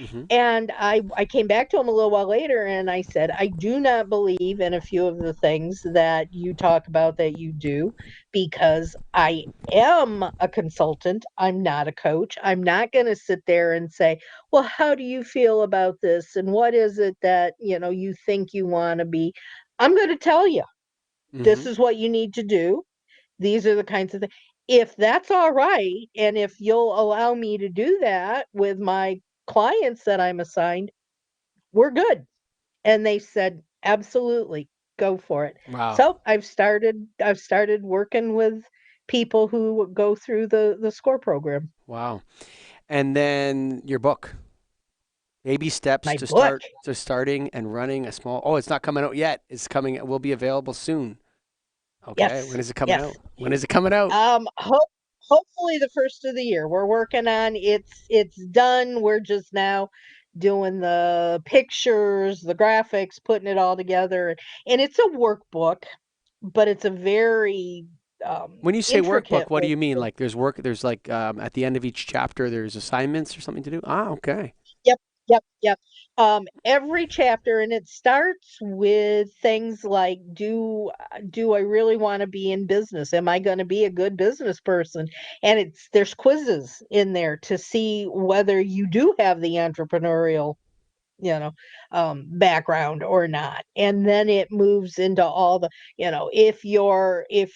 Hmm. And I came back to him a little while later and I said, "I do not believe in a few of the things that you talk about that you do, because I am a consultant. I'm not a coach. I'm not going to sit there and say, 'Well, how do you feel about this? And what is it that, you think you want to be?' I'm going to tell you, this Hmm. is what you need to do. These are the kinds of things. If that's all right, and if you'll allow me to do that with my clients that I'm assigned, we're good." And they said, "Absolutely, go for it." Wow. So I've started working with people who go through the SCORE program. Wow. And then your book. Baby steps My book. to starting and running a small. Oh, it's not coming out yet. It's coming. It will be available soon. Okay. When Yes, is it coming yes. out? When is it coming out? Hopefully the first of the year. We're working on it's done. We're just now doing the pictures, the graphics, putting it all together. And it's a workbook, but it's a very When you say workbook, intricate what do you mean? workbook. Like there's work. There's like at the end of each chapter, there's assignments or something to do. Ah, okay. Yep, yep, yep. Every chapter, and it starts with things like, do I really want to be in business? Am I going to be a good business person? And there's quizzes in there to see whether you do have the entrepreneurial you know, background or not. And then it moves into all the, if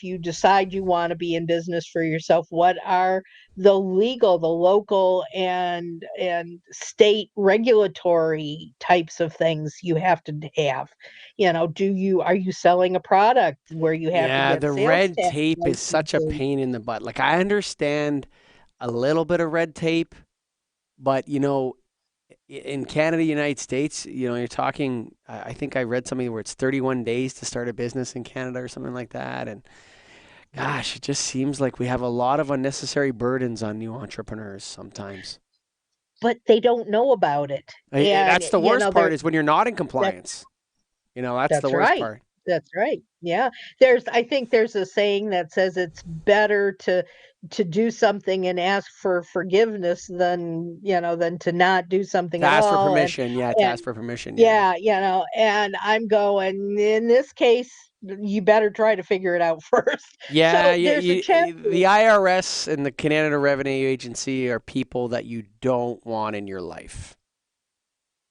you decide you want to be in business for yourself, what are the local and state regulatory types of things you have to have? Are you selling a product where you have to Yeah, get the sales red tax tape is such a licenses? pain in the butt. Like I understand a little bit of red tape, but in Canada, United States, you're talking. I think I read something where it's 31 days to start a business in Canada or something like that. And gosh, it just seems like we have a lot of unnecessary burdens on new entrepreneurs sometimes. But they don't know about it. And That's the worst part they're is when you're not in that compliance. That's the That's worst right. part. That's right. Yeah. I think there's a saying that says it's better to do something and ask for forgiveness than to not do To something at ask for all. permission, yeah. To And ask for permission, yeah. yeah, and I'm going, in this case, you better try to figure it out first. Yeah, So yeah. there's a chapter. The IRS and the Canada Revenue Agency are people that you don't want in your life.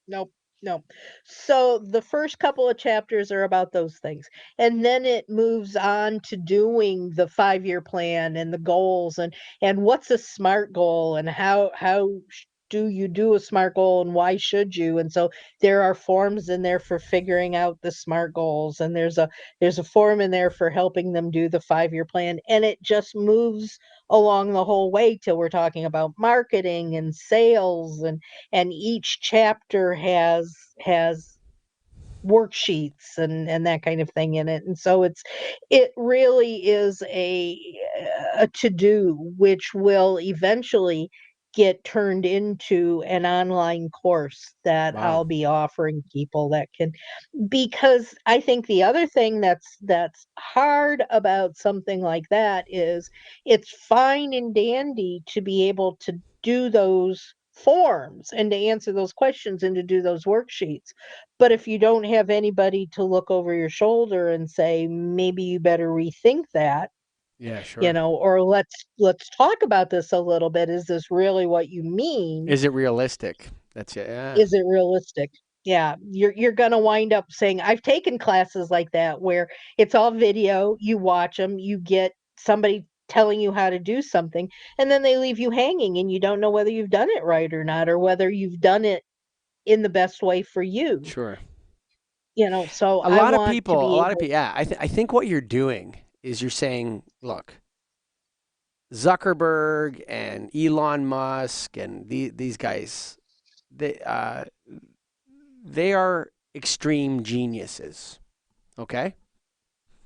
Nope, nope. So the first couple of chapters are about those things. And then it moves on to doing the 5-year plan and the goals and what's a SMART goal and do you do a SMART goal and why should you? And so there are forms in there for figuring out the SMART goals, and there's a form in there for helping them do the 5-year plan, and it just moves along the whole way till we're talking about marketing and sales, and each chapter has worksheets and that kind of thing in it. And so it really is a to do, which will eventually get turned into an online course that Wow. I'll be offering people that can, because I think the other thing that's hard about something like that is it's fine and dandy to be able to do those forms and to answer those questions and to do those worksheets. But if you don't have anybody to look over your shoulder and say, maybe you better rethink that, Yeah, sure. or let's talk about this a little bit. Is this really what you mean? Is it realistic? That's it. Yeah. Is it realistic? Yeah, you're gonna wind up saying, I've taken classes like that where it's all video, you watch them, you get somebody telling you how to do something, and then they leave you hanging and you don't know whether you've done it right or not, or whether you've done it in the best way for you. Sure. So I want to A be lot of able. people, yeah. I think what you're doing is you're saying, look, Zuckerberg and Elon Musk and these guys, they uh, they are extreme geniuses. Okay,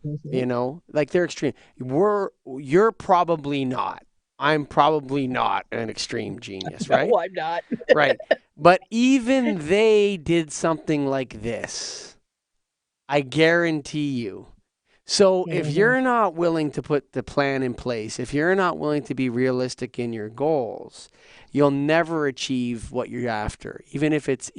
Mhm. like they're extreme. You're probably not. I'm probably not an extreme genius, right? No, I'm not. Right. But even they did something like this. I guarantee you. So if Mhm. you're not willing to put the plan in place, if you're not willing to be realistic in your goals, you'll never achieve what you're after. Even if it's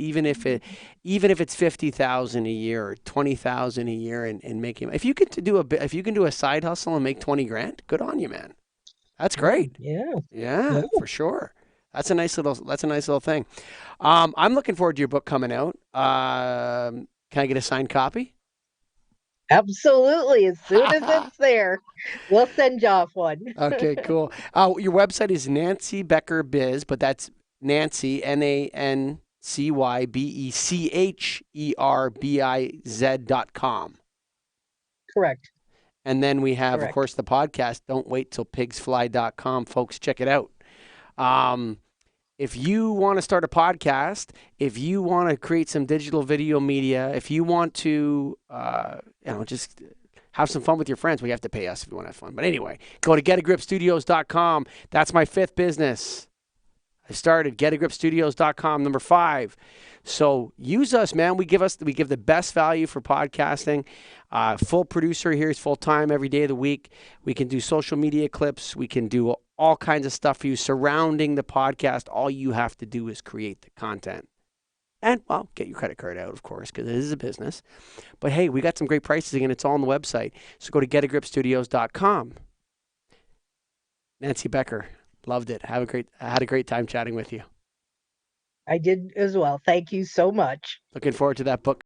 50,000 a year or 20,000 a year and making if you can do a side hustle and make 20 grand, good on you, man. That's Yeah, great. yeah, Yeah, yeah. for sure. That's a nice little thing. I'm looking forward to your book coming out. Can I get a signed copy? Absolutely. As soon as it's there, we'll send you off one. Okay, cool. Your website is Nancy Becher Biz, but that's Nancy NancyBecherBiz.com. Correct. And then we have, of Correct. course, the podcast. Don't wait till pigsfly.com, folks. Check it out. Um, If you want to start a podcast, if you want to create some digital video media, if you want to, just have some fun with your friends, well, you have to pay us if you want to have fun. But anyway, go to getagripstudios.com. That's my fifth business. I started getagripstudios.com, number 5. So use us, man. We give the best value for podcasting. Full producer here is full time every day of the week. We can do social media clips. We can do all kinds of stuff for you surrounding the podcast. All you have to do is create the content. And, well, get your credit card out, of course, because it is a business. But, hey, we got some great pricing, and it's all on the website. So go to getagripstudios.com. Nancy Becher, loved it. I had a great time chatting with you. I did as well. Thank you so much. Looking forward to that book